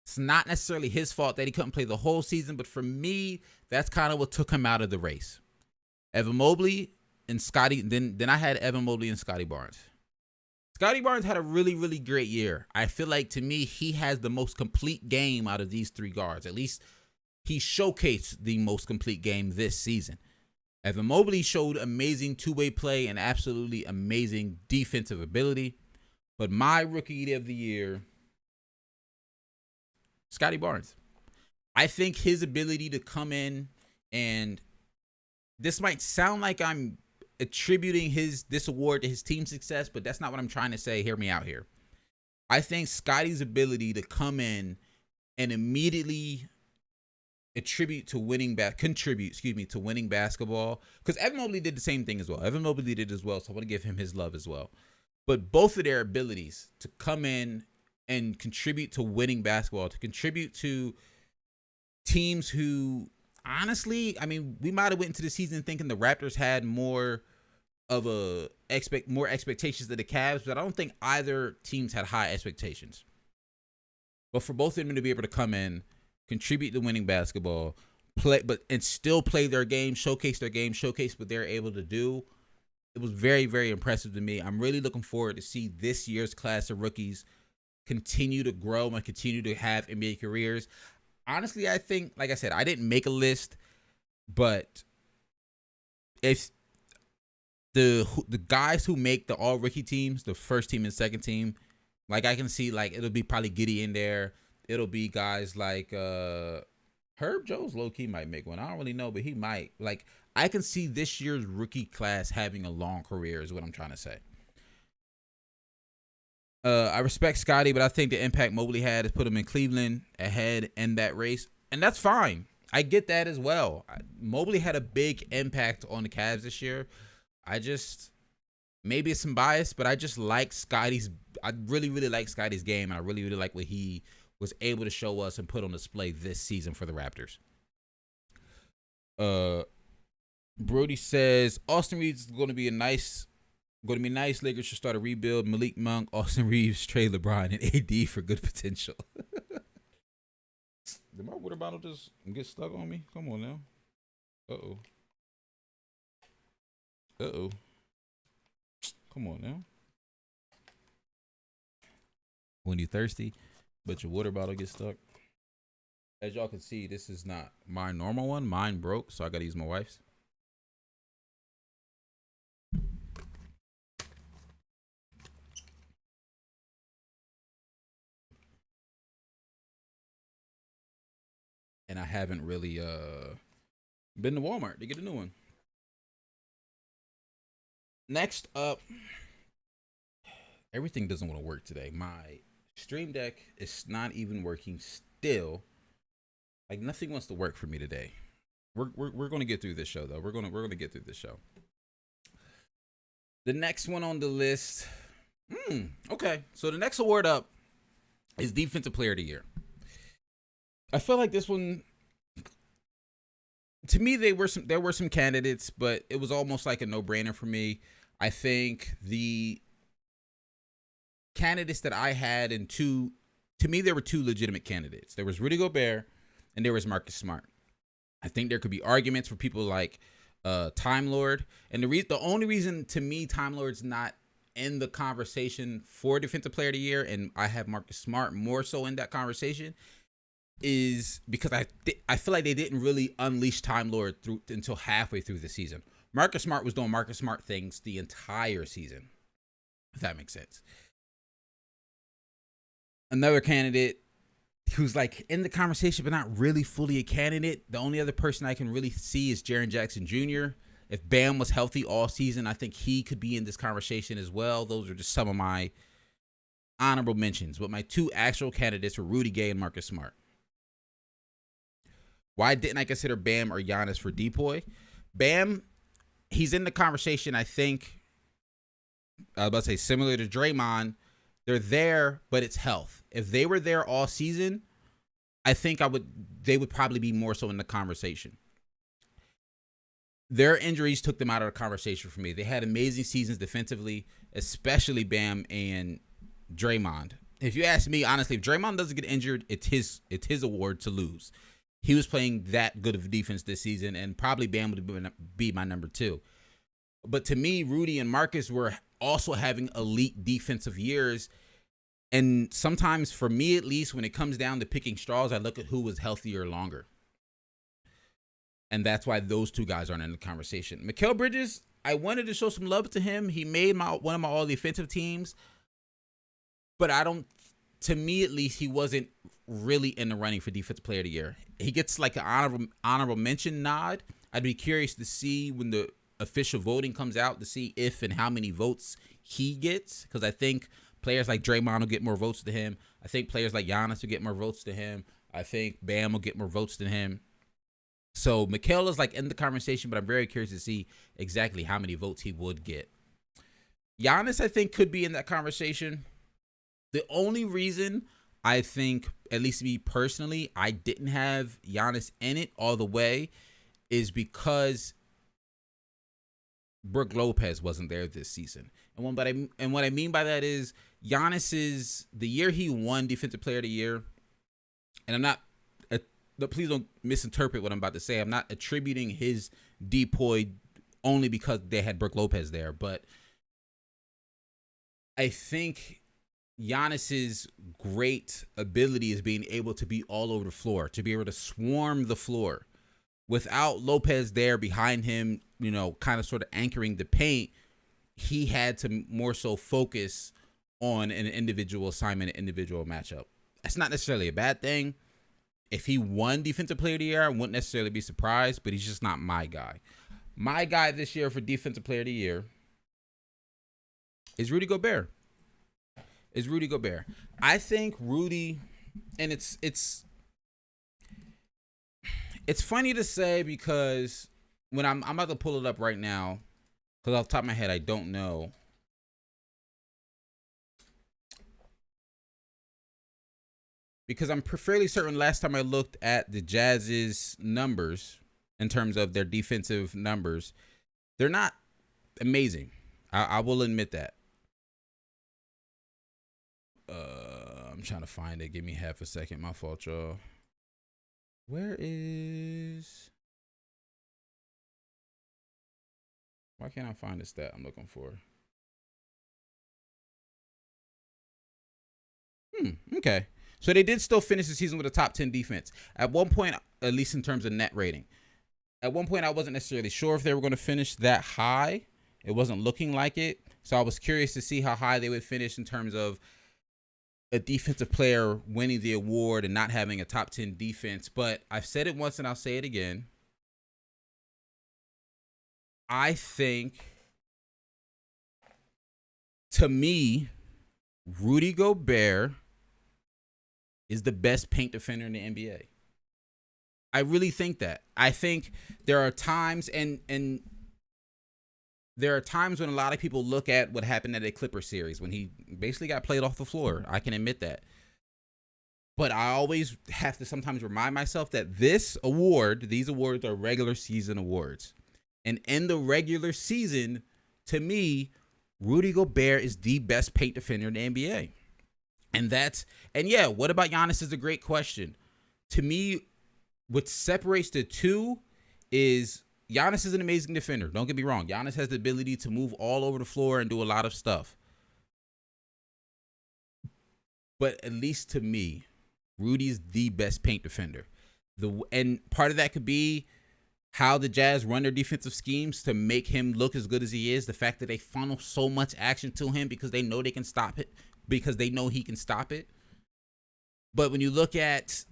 It's not necessarily his fault that he couldn't play the whole season, but for me, that's kind of what took him out of the race. Evan Mobley and Scotty, then I had Evan Mobley and Scotty Barnes. Scotty Barnes had a really, really great year. I feel like, to me, he has the most complete game out of these three guards. At least he showcased the most complete game this season. Evan Mobley showed amazing two-way play and absolutely amazing defensive ability. But my Rookie of the Year, Scotty Barnes. I think his ability to come in, and this might sound like I'm attributing this award to his team's success, but that's not what I'm trying to say. Hear me out here. I think Scotty's ability to come in and immediately contribute to winning basketball, because Evan Mobley did the same thing as well. Evan Mobley did as well, so I want to give him his love as well. But both of their abilities to come in and contribute to winning basketball, to contribute to teams who, honestly, we might have went into the season thinking the Raptors had more of a more expectations than the Cavs, but I don't think either teams had high expectations. But for both of them to be able to come in, contribute to winning basketball, play, and still play their game, showcase what they're able to do, it was very, very impressive to me. I'm really looking forward to see this year's class of rookies continue to grow and continue to have NBA careers. Honestly, I think, like I said, I didn't make a list, but if the guys who make the all rookie teams, the first team and second team, like I can see, like it'll be probably Giddey in there. It'll be guys like Herb Jones, low key might make one. I don't really know, but he might. Like I can see this year's rookie class having a long career. Is what I'm trying to say. I respect Scotty, but I think the impact Mobley had has put him in Cleveland ahead in that race, and that's fine. I get that as well. Mobley had a big impact on the Cavs this year. Maybe it's some bias, but I just like Scotty's. I really, really like Scotty's game, and I really, really like what he was able to show us and put on display this season for the Raptors. Brody says Austin Reeves is going to be nice. Lakers should start a rebuild. Malik Monk, Austin Reeves, Trey LeBron, and AD for good potential. Did my water bottle just get stuck on me? Come on now. Uh-oh. Come on now. When you thirsty, but your water bottle gets stuck. As y'all can see, this is not my normal one. Mine broke, so I gotta use my wife's. And I haven't really been to Walmart to get a new one. Next up, everything doesn't want to work today. My Stream Deck is not even working still. Like nothing wants to work for me today. We're going to get through this show though. We're going to get through this show. The next one on the list. Okay. So the next award up is Defensive Player of the Year. I feel like this one, to me, there were some candidates, but it was almost like a no-brainer for me. I think the candidates that I had to me, there were two legitimate candidates. There was Rudy Gobert and there was Marcus Smart. I think there could be arguments for people like Time Lord. And the only reason to me Time Lord's not in the conversation for Defensive Player of the Year, and I have Marcus Smart more so in that conversation, is because I feel like they didn't really unleash Time Lord until halfway through the season. Marcus Smart was doing Marcus Smart things the entire season, if that makes sense. Another candidate who's like in the conversation but not really fully a candidate, the only other person I can really see is Jaren Jackson Jr. If Bam was healthy all season, I think he could be in this conversation as well. Those are just some of my honorable mentions. But my two actual candidates were Rudy Gay and Marcus Smart. Why didn't I consider Bam or Giannis for Depoy? Bam, he's in the conversation, I think. I was about to say similar to Draymond. They're there, but it's health. If they were there all season, I think they would probably be more so in the conversation. Their injuries took them out of the conversation for me. They had amazing seasons defensively, especially Bam and Draymond. If you ask me, honestly, if Draymond doesn't get injured, it's his award to lose. He was playing that good of defense this season, and probably Bam would be my number two. But to me, Rudy and Marcus were also having elite defensive years. And sometimes, for me at least, when it comes down to picking straws, I look at who was healthier longer. And that's why those two guys aren't in the conversation. Mikal Bridges, I wanted to show some love to him. He made one of my all-defensive teams. But to me at least, he wasn't really in the running for Defensive Player of the Year. He gets like an honorable mention nod. I'd be curious to see when the official voting comes out to see if and how many votes he gets, because I think players like Draymond will get more votes than him. I think players like Giannis will get more votes than him. I think Bam will get more votes than him. So Mikal is like in the conversation, but I'm very curious to see exactly how many votes he would get. Giannis, I think, could be in that conversation. The only reason I think, at least me personally, I didn't have Giannis in it all the way is because Brook Lopez wasn't there this season. And what I mean by that is Giannis's the year he won Defensive Player of the Year, and I'm not please don't misinterpret what I'm about to say. I'm not attributing his depoy only because they had Brook Lopez there, but I think Giannis's great ability is being able to be all over the floor, to be able to swarm the floor. Without Lopez there behind him, kind of sort of anchoring the paint, he had to more so focus on an individual assignment, an individual matchup. That's not necessarily a bad thing. If he won Defensive Player of the Year, I wouldn't necessarily be surprised, but he's just not my guy. My guy this year for Defensive Player of the Year is Rudy Gobert. I think Rudy, and it's funny to say because when I'm about to pull it up right now, because off the top of my head I don't know. Because I'm fairly certain last time I looked at the Jazz's numbers in terms of their defensive numbers, they're not amazing. I will admit that. I'm trying to find it. Give me half a second. My fault, y'all. Why can't I find the stat I'm looking for? Okay. So they did still finish the season with a top 10 defense. At one point, at least in terms of net rating. At one point, I wasn't necessarily sure if they were going to finish that high. It wasn't looking like it. So I was curious to see how high they would finish in terms of a defensive player winning the award and not having a top 10 defense. But I've said it once and I'll say it again. I think, to me, Rudy Gobert is the best paint defender in the NBA. I really think that. I think there are times and there are times when a lot of people look at what happened at a Clippers series when he basically got played off the floor. I can admit that. But I always have to sometimes remind myself that these awards are regular season awards. And in the regular season, to me, Rudy Gobert is the best paint defender in the NBA. And yeah, what about Giannis is a great question. To me, what separates the two is Giannis is an amazing defender. Don't get me wrong. Giannis has the ability to move all over the floor and do a lot of stuff. But at least to me, Rudy's the best paint defender. And part of that could be how the Jazz run their defensive schemes to make him look as good as he is. The fact that they funnel so much action to him because they know they can stop it, because they know he can stop it. But when you look at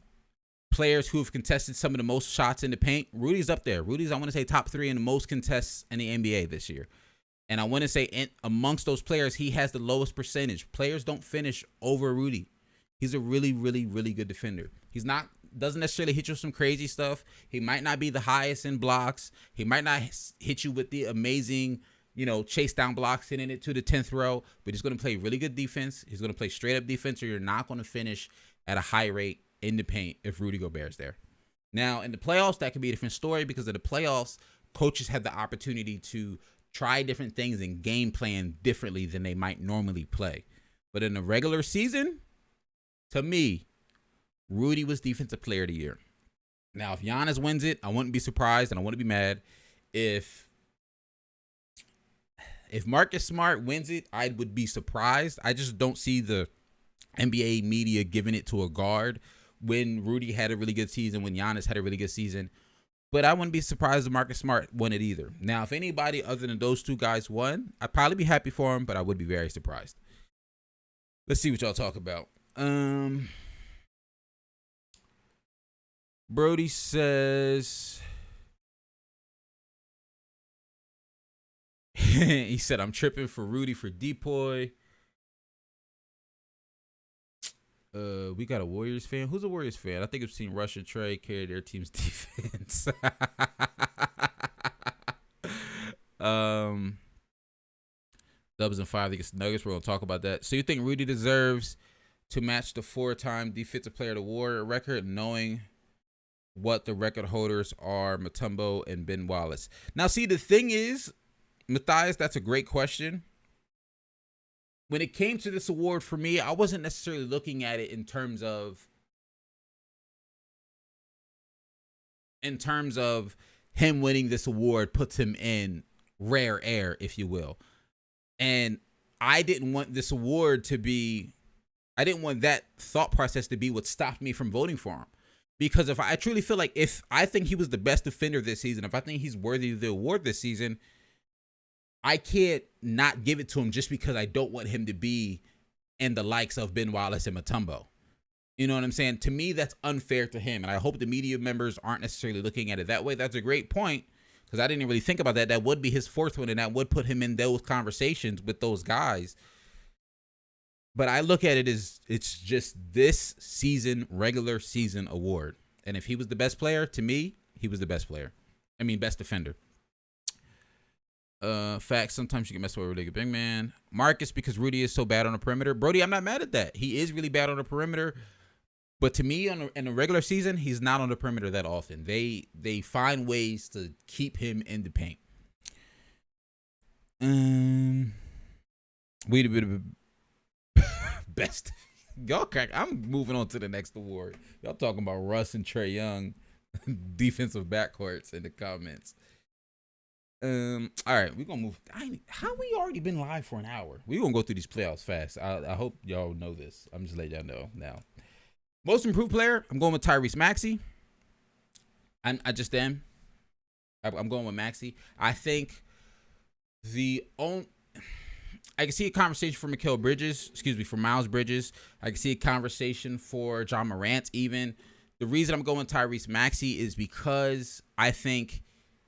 players who have contested some of the most shots in the paint, Rudy's up there. Rudy's, I want to say, top 3 in the most contests in the NBA this year. And I want to say amongst those players, he has the lowest percentage. Players don't finish over Rudy. He's a really, really, really good defender. Doesn't necessarily hit you with some crazy stuff. He might not be the highest in blocks. He might not hit you with the amazing, chase down blocks, hitting it to the 10th row, but he's going to play really good defense. He's going to play straight up defense, or you're not going to finish at a high rate in the paint if Rudy Gobert's there. Now, in the playoffs, that could be a different story because in the playoffs, coaches have the opportunity to try different things and game plan differently than they might normally play. But in the regular season, to me, Rudy was Defensive Player of the Year. Now, if Giannis wins it, I wouldn't be surprised and I wouldn't be mad. If Marcus Smart wins it, I would be surprised. I just don't see the NBA media giving it to a guard when Rudy had a really good season, when Giannis had a really good season. But I wouldn't be surprised if Marcus Smart won it either. Now, if anybody other than those two guys won, I'd probably be happy for him, but I would be very surprised. Let's see what y'all talk about. Brody says, he said, I'm tripping for Rudy for Depoy. We got a Warriors fan. Who's a Warriors fan? I think I've seen Rush and Trey carry their team's defense. Dubs and 5 against Nuggets. We're going to talk about that. So you think Rudy deserves to match the 4-time Defensive Player of the War record, knowing what the record holders are, Mutombo and Ben Wallace? Now, see, the thing is, Matthias, that's a great question. When it came to this award for me, I wasn't necessarily looking at it in terms of him winning this award puts him in rare air, if you will. And I didn't want this award to be, I didn't want that thought process to be what stopped me from voting for him. Because if I truly feel like, if I think he was the best defender this season, if I think he's worthy of the award this season, I can't not give it to him just because I don't want him to be in the likes of Ben Wallace and Mutombo. You know what I'm saying? To me, that's unfair to him. And I hope the media members aren't necessarily looking at it that way. That's a great point, because I didn't really think about that. That would be his fourth one, and that would put him in those conversations with those guys. But I look at it as it's just this season, regular season award. And if he was the best player, to me, he was the best player. I mean, best defender. Facts, sometimes you can mess with a really good big man. Marcus, because Rudy is so bad on the perimeter. Brody, I'm not mad at that. He is really bad on the perimeter. But to me, in a regular season, he's not on the perimeter that often. They find ways to keep him in the paint. Wait a bit of best. Y'all crack. I'm moving on to the next award. Y'all talking about Russ and Trae Young defensive backcourts in the comments. All right, we're gonna move. How we already been live for an hour? We're gonna go through these playoffs fast. I hope y'all know this. I'm just letting y'all know now. Most improved player, I'm going with Tyrese Maxey. I just am. I'm going with Maxey. I think I can see a conversation for Mikal Bridges. For Miles Bridges. I can see a conversation for John Morant even. The reason I'm going Tyrese Maxey is because I think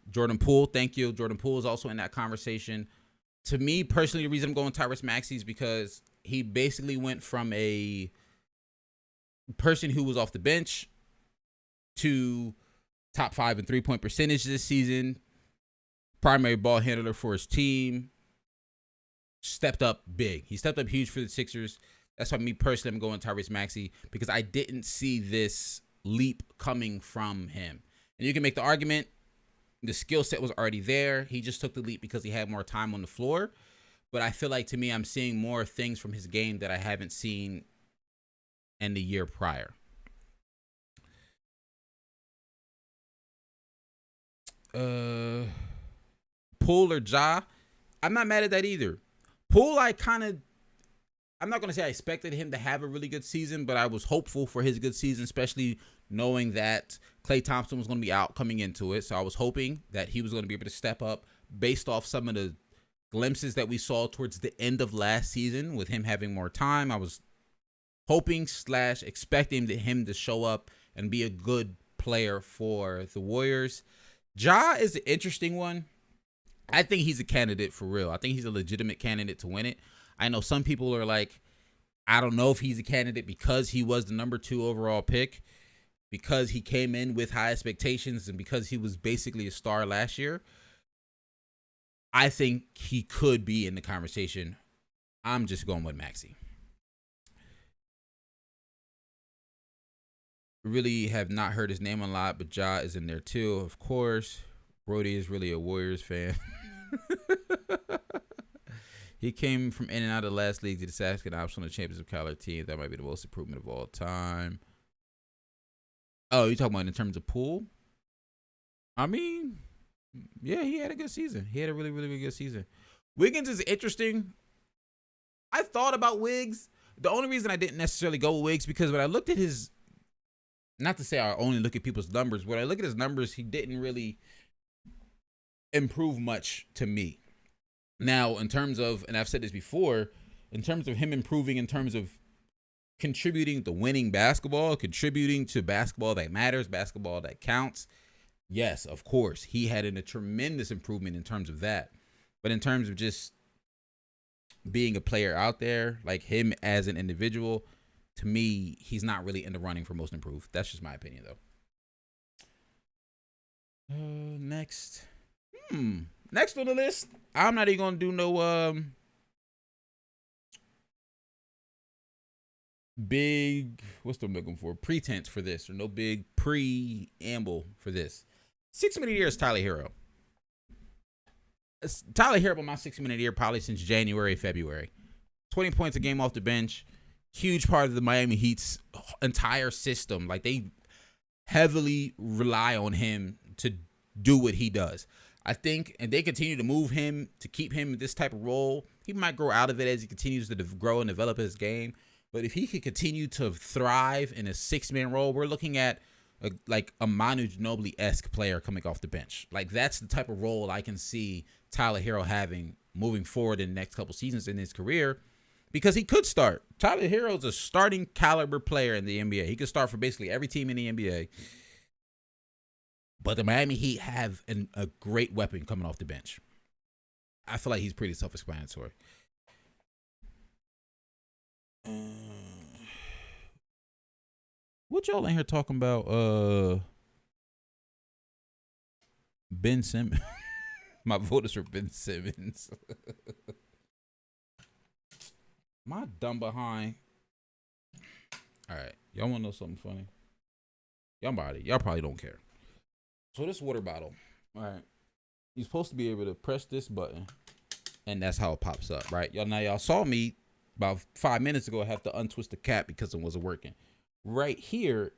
Jordan Poole, thank you. Jordan Poole is also in that conversation. To me, personally, the reason I'm going Tyrese Maxey is because he basically went from a person who was off the bench to top 5 in three-point percentage this season, primary ball handler for his team, stepped up big. He stepped up huge for the Sixers. That's why me personally, I'm going Tyrese Maxey, because I didn't see this leap coming from him. And you can make the argument the skill set was already there. He just took the leap because he had more time on the floor. But I feel like, to me, I'm seeing more things from his game that I haven't seen in the year prior. Poole or Ja, I'm not mad at that either. Poole, I'm not going to say I expected him to have a really good season, but I was hopeful for his good season, especially knowing that Klay Thompson was going to be out coming into it. So I was hoping that he was going to be able to step up based off some of the glimpses that we saw towards the end of last season with him having more time. I was hoping / expecting him to show up and be a good player for the Warriors. Ja is an interesting one. I think he's a candidate for real. I think he's a legitimate candidate to win it. I know some people are like, I don't know if he's a candidate because he was the number 2 overall pick, because he came in with high expectations, and because he was basically a star last year. I think he could be in the conversation. I'm just going with Maxey. Really have not heard his name a lot, but Ja is in there too, of course. Brody is really a Warriors fan. He came from in and out of the last league to the second option on the championship caliber team. That might be the most improvement of all time. Oh, you talking about in terms of Poole? I mean, yeah, he had a good season. He had a really, really, really good season. Wiggins is interesting. I thought about Wiggs. The only reason I didn't necessarily go with Wiggs, because when I looked at his, not to say I only look at people's numbers, when I look at his numbers, he didn't really improve much to me. Now, in terms of, and I've said this before, in terms of him improving, in terms of contributing to winning basketball, contributing to basketball that matters, basketball that counts, yes, of course, he had a tremendous improvement in terms of that. But in terms of just being a player out there, like him as an individual, to me, he's not really in the running for most improved. That's just my opinion, though. Next. Next on the list, I'm not even gonna do no big, what's the looking for, pretense for this, or no big preamble for this. 6 million years, Tyler Hero. Tyler Hero on my 6-minute year probably since January, February. 20 points a game off the bench. Huge part of the Miami Heat's entire system. Like, they heavily rely on him to do what he does. I think, and they continue to move him to keep him in this type of role. He might grow out of it as he continues to grow and develop his game. But if he could continue to thrive in a 6-man role, we're looking at a Manu Ginobili-esque player coming off the bench. Like, that's the type of role I can see Tyler Hero having moving forward in the next couple seasons in his career, because he could start. Tyler Hero is a starting caliber player in the NBA. He could start for basically every team in the NBA. But the Miami Heat have a great weapon coming off the bench. I feel like he's pretty self-explanatory. What y'all in here talking about? Ben Simmons. My vote is for Ben Simmons. My dumb behind. All right, y'all want to know something funny? Y'all probably don't care. So this water bottle, all right, you're supposed to be able to press this button, and that's how it pops up, right? Y'all saw me about 5 minutes ago have to untwist the cap because it wasn't working. Right here,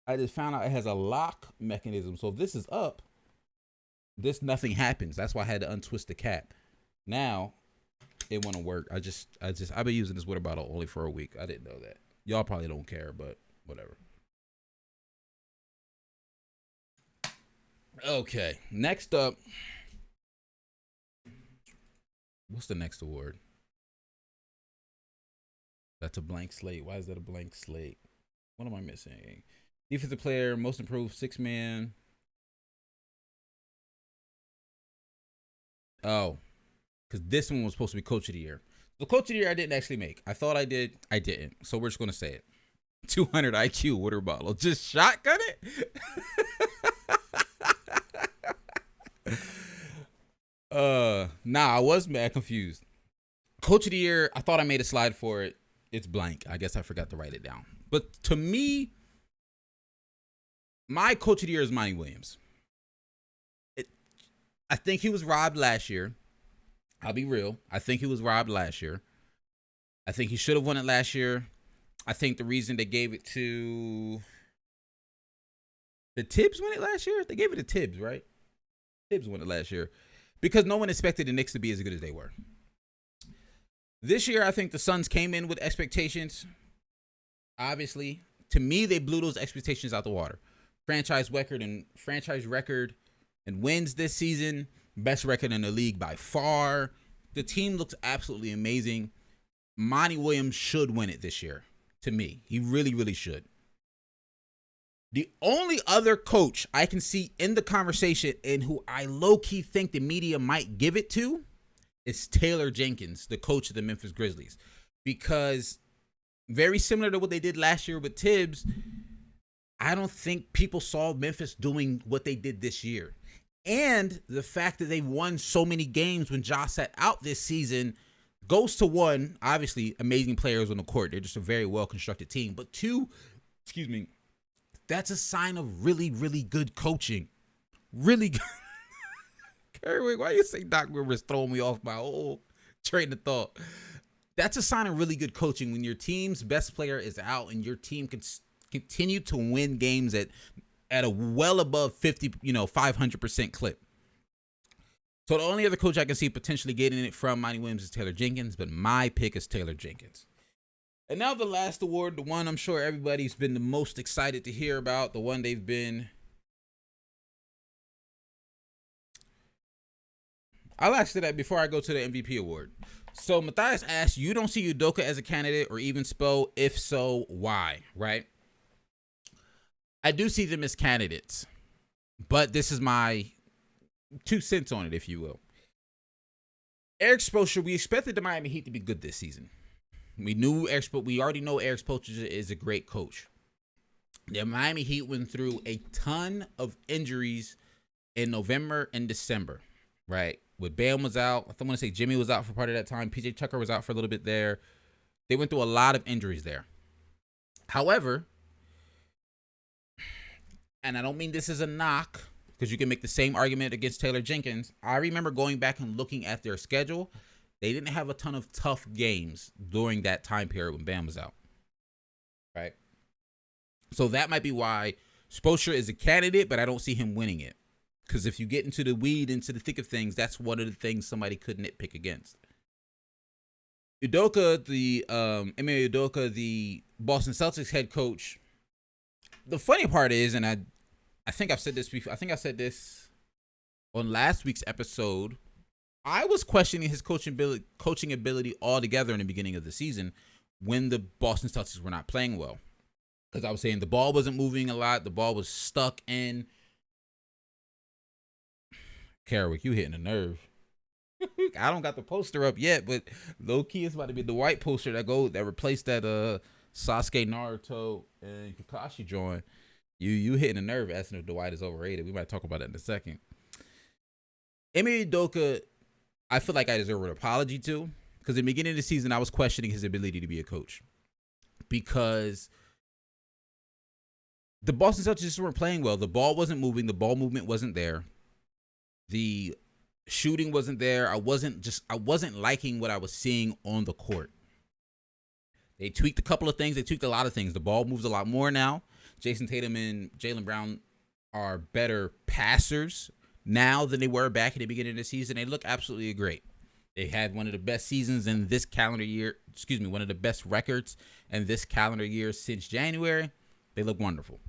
I just found out it has a lock mechanism. So if this is up, nothing happens. That's why I had to untwist the cap. Now it won't work. I've been using this water bottle only for a week. I didn't know that. Y'all probably don't care, but whatever. Okay, next up. What's the next award? That's a blank slate. Why is that a blank slate? What am I missing? Defensive player, most improved 6-man. Oh, because this one was supposed to be coach of the year. The coach of the year I didn't actually make. I thought I did. I didn't. So we're just going to say it. 200 IQ water bottle. Just shotgun it? Nah, I was mad confused. Coach of the year, I thought I made a slide for it. It's blank. I guess I forgot to write it down. But to me, my coach of the year is Monty Williams. I think he was robbed last year. I'll be real. I think he was robbed last year. I think he should have won it last year. I think the reason they gave it to... Did Tibbs win it last year? They gave it to Tibbs, right? Tibbs won it last year. Because no one expected the Knicks to be as good as they were. This year, I think the Suns came in with expectations. Obviously, to me, they blew those expectations out the water. Franchise record and wins this season. Best record in the league by far. The team looks absolutely amazing. Monty Williams should win it this year. To me, he really, really should. The only other coach I can see in the conversation and who I low-key think the media might give it to is Taylor Jenkins, the coach of the Memphis Grizzlies. Because very similar to what they did last year with Tibbs, I don't think people saw Memphis doing what they did this year. And the fact that they won so many games when Ja sat out this season goes to one, obviously, amazing players on the court. They're just a very well-constructed team. But two, that's a sign of really, really good coaching. Really good. Kerry, why you say Doc Rivers throwing me off my whole train of thought? That's a sign of really good coaching when your team's best player is out and your team can continue to win games at a well above 500% clip. So the only other coach I can see potentially getting it from Monty Williams is Taylor Jenkins, but my pick is Taylor Jenkins. And now the last award, the one I'm sure everybody's been the most excited to hear about, the one they've been... I'll ask you that before I go to the MVP award. So Matthias asked, you don't see Udoka as a candidate or even Spo? If so, why? Right? I do see them as candidates, but this is my 2 cents on it, if you will. Eric Spoelstra, we expected the Miami Heat to be good this season. We already know Eric Spoelstra is a great coach. The Miami Heat went through a ton of injuries in November and December, right? When Bam was out, I want to say Jimmy was out for part of that time. PJ Tucker was out for a little bit there. They went through a lot of injuries there. However, and I don't mean this as a knock, because you can make the same argument against Taylor Jenkins. I remember going back and looking at their schedule. They didn't have a ton of tough games during that time period when Bam was out. Right? So that might be why Spoelstra is a candidate, but I don't see him winning it. Because if you get into the weed, into the thick of things, that's one of the things somebody could nitpick against. Udoka, Ime Udoka, the Boston Celtics head coach. The funny part is, and I think I've said this before. I think I said this on last week's episode. I was questioning his coaching ability altogether in the beginning of the season when the Boston Celtics were not playing well. Because I was saying the ball wasn't moving a lot. The ball was stuck in. Kerwick, you hitting a nerve. I don't got the poster up yet, but low key it's about to be the white poster that replaced that Sasuke, Naruto, and Kakashi joint. You hitting a nerve asking if Dwight is overrated. We might talk about that in a second. Ime Udoka, I feel like I deserve an apology to, because in the beginning of the season I was questioning his ability to be a coach because the Boston Celtics just weren't playing well. The ball wasn't moving. The ball movement wasn't there. The shooting wasn't there. I wasn't liking what I was seeing on the court. They tweaked a couple of things. They tweaked a lot of things. The ball moves a lot more now. Jason Tatum and Jaylen Brown are better passers now than they were back at the beginning of the season. They look absolutely great. They had one of the best seasons in this calendar year. One of the best records in this calendar year since January. They look wonderful.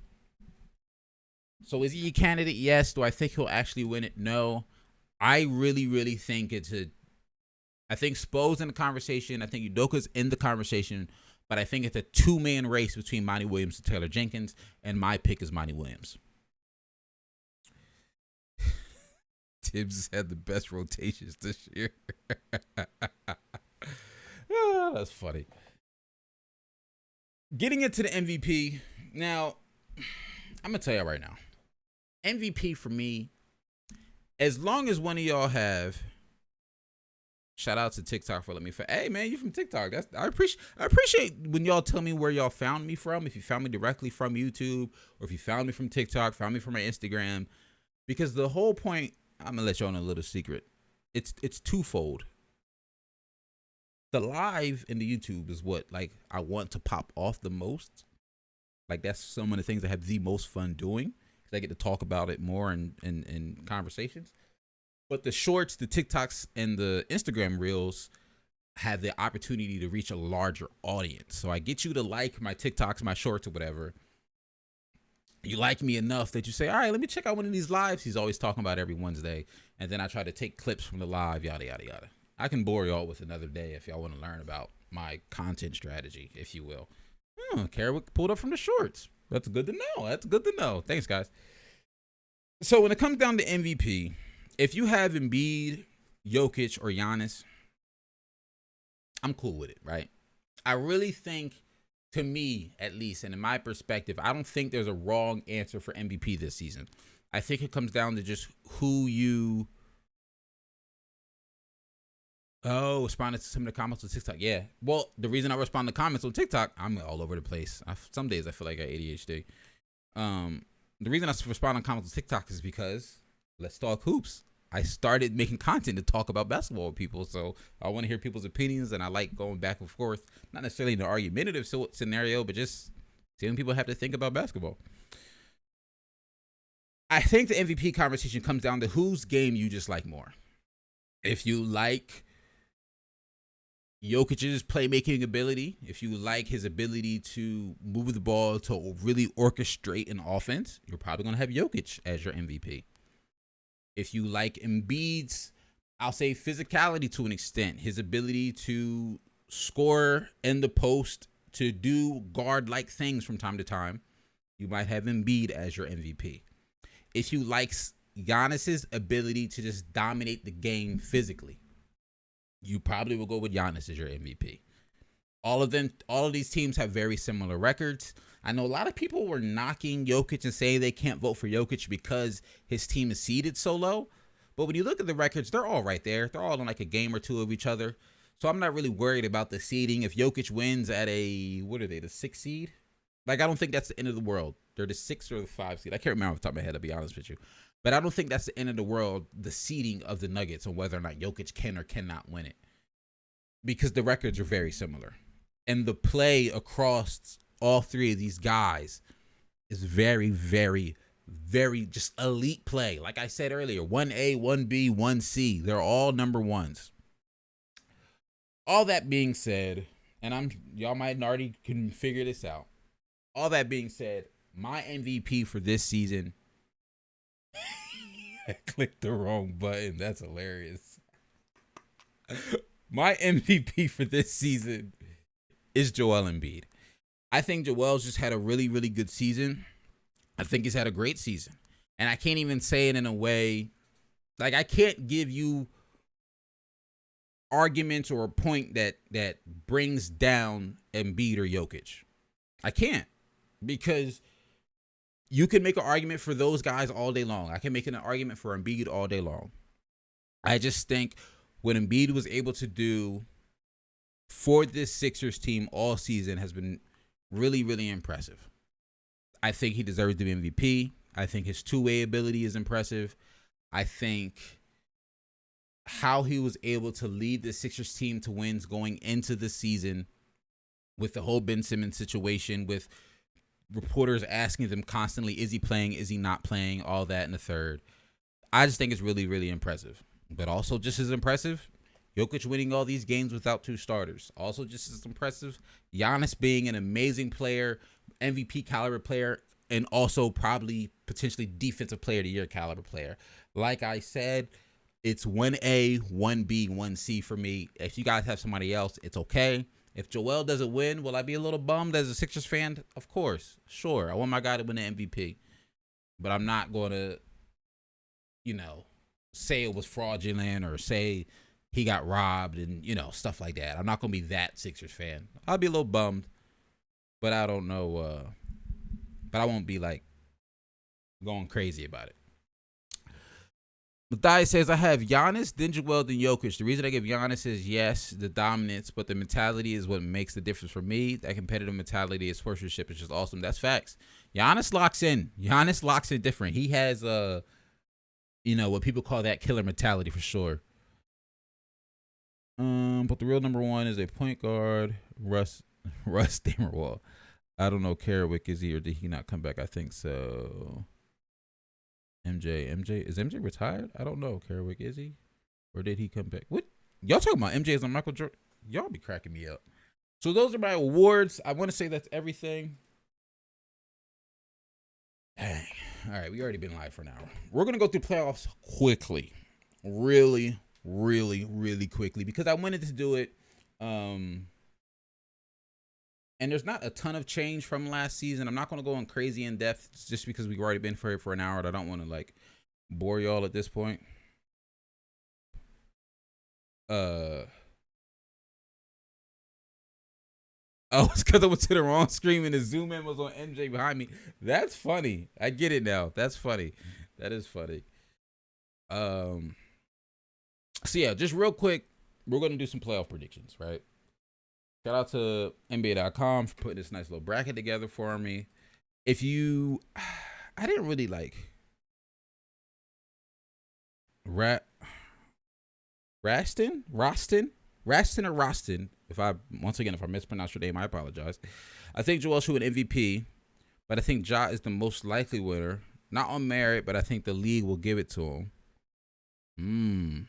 So is he a candidate? Yes. Do I think he'll actually win it? No. I really, really think I think Spo's in the conversation. I think Udoka's in the conversation. But I think it's a two-man race between Monty Williams and Taylor Jenkins. And my pick is Monty Williams. Tibbs had the best rotations this year. Oh, that's funny. Getting into the MVP. Now, I'm going to tell you right now. MVP for me, as long as one of y'all have, shout out to TikTok for letting me. Hey man, you from TikTok? I appreciate when y'all tell me where y'all found me from. If you found me directly from YouTube, or if you found me from TikTok, found me from my Instagram, because the whole point, I'm gonna let y'all know a little secret. It's twofold. The live in the YouTube is what I want to pop off the most. That's some of the things I have the most fun doing. I get to talk about it more in conversations. But the shorts, the TikToks, and the Instagram reels have the opportunity to reach a larger audience. So I get you to like my TikToks, my shorts, or whatever. You like me enough that you say, all right, let me check out one of these lives he's always talking about every Wednesday. And then I try to take clips from the live, yada, yada, yada. I can bore y'all with another day if y'all want to learn about my content strategy, if you will. Kerwick pulled up from the shorts. That's good to know. Thanks, guys. So when it comes down to MVP, if you have Embiid, Jokic, or Giannis, I'm cool with it, right? I really think, to me at least, and in my perspective, I don't think there's a wrong answer for MVP this season. I think it comes down to just who you... Oh, responded to some of the comments on TikTok. Yeah. Well, the reason I respond to comments on TikTok, I'm all over the place. Some days I feel like I got ADHD. The reason I respond on comments on TikTok is because let's talk hoops. I started making content to talk about basketball with people. So I want to hear people's opinions, and I like going back and forth, not necessarily in an argumentative scenario, but just seeing people have to think about basketball. I think the MVP conversation comes down to whose game you just like more. If you like Jokic's playmaking ability, if you like his ability to move the ball, to really orchestrate an offense, you're probably going to have Jokic as your MVP. If you like Embiid's, I'll say physicality to an extent, his ability to score in the post, to do guard-like things from time to time, you might have Embiid as your MVP. If you like Giannis's ability to just dominate the game physically, you probably will go with Giannis as your MVP. All of these teams have very similar records. I know a lot of people were knocking Jokic and saying they can't vote for Jokic because his team is seeded so low. But when you look at the records, they're all right there. They're all in like a game or two of each other. So I'm not really worried about the seeding. If Jokic wins at the 6th seed? I don't think that's the end of the world. They're the 6th or the 5th seed. I can't remember off the top of my head, to be honest with you. But I don't think that's the end of the world, the seeding of the Nuggets and whether or not Jokic can or cannot win it. Because the records are very similar. And the play across all three of these guys is very, very, very just elite play. Like I said earlier, 1A, 1B, 1C. They're all number ones. All that being said, and y'all might already can figure this out. All that being said, my MVP for this season. I clicked the wrong button. That's hilarious. My MVP for this season is Joel Embiid. I think Joel's just had a really, really good season. I think he's had a great season. And I can't even say it in a way, like I can't give you arguments or a point that brings down Embiid or Jokic. I can't, because you can make an argument for those guys all day long. I can make an argument for Embiid all day long. I just think what Embiid was able to do for this Sixers team all season has been really, really impressive. I think he deserves to be MVP. I think his two-way ability is impressive. I think how he was able to lead the Sixers team to wins going into the season with the whole Ben Simmons situation, with reporters asking them constantly, is he playing, is he not playing, all that in the third. I just think it's really, really impressive. But also just as impressive, Jokic winning all these games without two starters. Also just as impressive, Giannis being an amazing player, MVP caliber player, and also probably potentially defensive player of the year caliber player. Like I said, it's 1A, 1B, 1C for me. If you guys have somebody else, it's okay. If Joel doesn't win, will I be a little bummed as a Sixers fan? Of course. Sure. I want my guy to win the MVP. But I'm not going to, say it was fraudulent or say he got robbed and, stuff like that. I'm not going to be that Sixers fan. I'll be a little bummed. But I don't know. But I won't be, going crazy about it. Matthias says, I have Giannis, then Joel, then Jokic. The reason I give Giannis is, yes, the dominance, but the mentality is what makes the difference for me. That competitive mentality of sportsmanship is just awesome. That's facts. Giannis locks in. Giannis locks in different. He has, what people call that killer mentality for sure. But the real number one is a point guard, Russ Damerwall. I don't know, Kerwick, is he, or did he not come back? I think so. MJ, is MJ retired? I don't know. Kerwick, is he? Or did he come back? What? Y'all talking about MJ as on Michael Jordan? Y'all be cracking me up. So those are my awards. I want to say that's everything. Dang. All right, we already been live for an hour. We're going to go through playoffs quickly. Really, really, really quickly. Because I wanted to do it. And there's not a ton of change from last season. I'm not going to go on crazy in depth just because we've already been for an hour. And I don't want to bore y'all at this point. Oh, it's because I went to the wrong screen and the zoom in was on MJ behind me. That's funny. I get it now. That's funny. That is funny. So yeah, just real quick, we're going to do some playoff predictions, right? Shout out to NBA.com for putting this nice little bracket together for me. I didn't really Rastin. If I mispronounce your name, I apologize. I think Joel should win MVP, but I think Ja is the most likely winner. Not on merit, but I think the league will give it to him.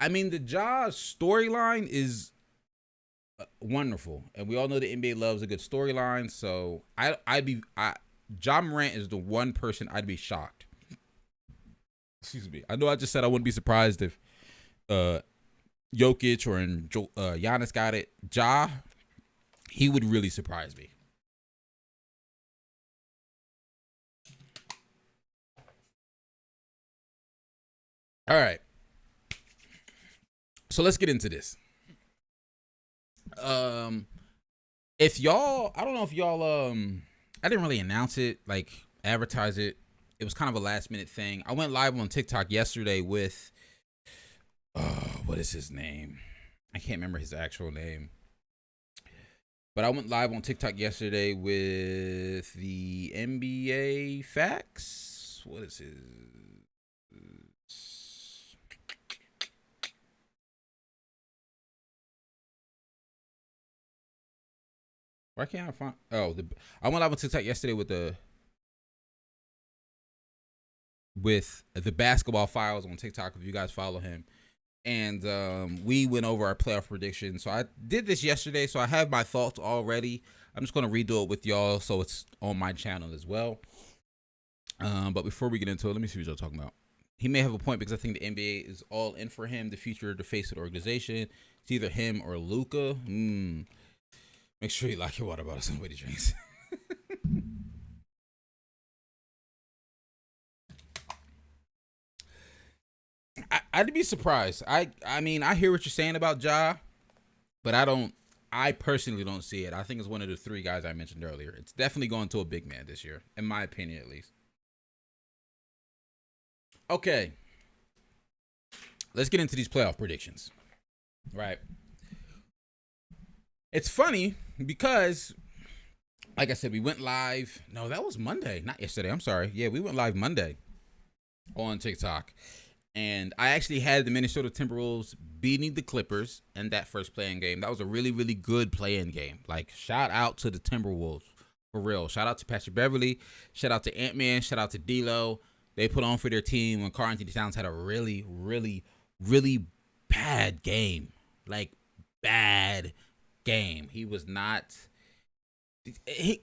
I mean, the Ja storyline is wonderful, and we all know the NBA loves a good storyline. So Ja Morant is the one person I'd be shocked. Excuse me. I know I just said I wouldn't be surprised if Jokic or Giannis got it. Ja, he would really surprise me. All right. So let's get into this. If y'all, I don't know if y'all, I didn't really announce it, advertise it. It was kind of a last minute thing. I went live on TikTok yesterday with, what is his name? I can't remember his actual name. But I went live on TikTok yesterday with the NBA Facts. What is his? Why can't I find? Oh, I went live on TikTok yesterday with the basketball files on TikTok. If you guys follow him, and we went over our playoff predictions. So I did this yesterday, so I have my thoughts already. I'm just gonna redo it with y'all, so it's on my channel as well. But before we get into it, let me see what y'all talking about. He may have a point because I think the NBA is all in for him. The future, the face of the organization. It's either him or Luka. Make sure you lock your water bottle so nobody drinks. I'd be surprised. I mean, I hear what you're saying about Ja, but I personally don't see it. I think it's one of the three guys I mentioned earlier. It's definitely going to a big man this year, in my opinion at least. Okay. Let's get into these playoff predictions. Right. It's funny because, like I said, we went live. No, that was Monday, not yesterday. I'm sorry. Yeah, we went live Monday on TikTok. And I actually had the Minnesota Timberwolves beating the Clippers in that first play-in game. That was a really, really good play-in game. Like, shout out to the Timberwolves. For real. Shout out to Patrick Beverley. Shout out to Ant-Man. Shout out to D'Lo. They put on for their team when Karl-Anthony Towns had a really, really, really bad game. Like, bad game. He was not...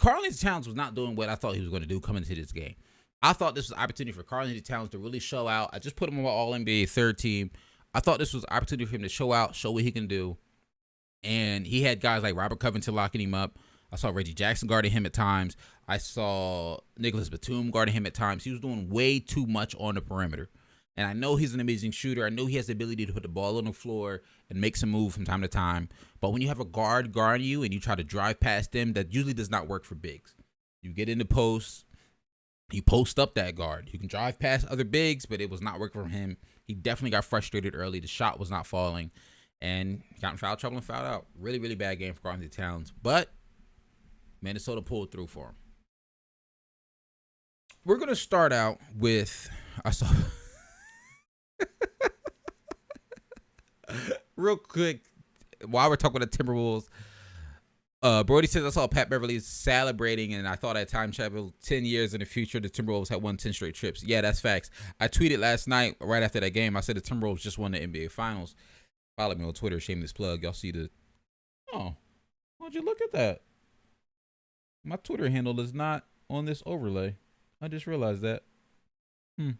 Karl-Anthony Towns was not doing what I thought he was going to do coming into this game. I thought this was an opportunity for Karl-Anthony Towns to really show out. I just put him on my All-NBA third team. I thought this was an opportunity for him to show out, show what he can do. And he had guys like Robert Covington locking him up. I saw Reggie Jackson guarding him at times. I saw Nicholas Batum guarding him at times. He was doing way too much on the perimeter. And I know he's an amazing shooter. I know he has the ability to put the ball on the floor and make some move from time to time. But when you have a guard guarding you and you try to drive past them, that usually does not work for bigs. You get in the post. You post up that guard. You can drive past other bigs, but it was not working for him. He definitely got frustrated early. The shot was not falling. And got in foul trouble and fouled out. Really, really bad game for Karl-Anthony Towns. But Minnesota pulled through for him. We're going to start out with... I saw... Real quick, while we're talking about the Timberwolves... Brody says I saw Pat Beverley celebrating, and I thought I time traveled 10 years in the future. The Timberwolves had won 10 straight trips. Yeah, that's facts. I tweeted last night, right after that game, I said the Timberwolves just won the NBA Finals. Follow me on Twitter, shameless plug. Y'all see the... Oh, why'd you look at that? My Twitter handle is not on this overlay. I just realized that. Gonna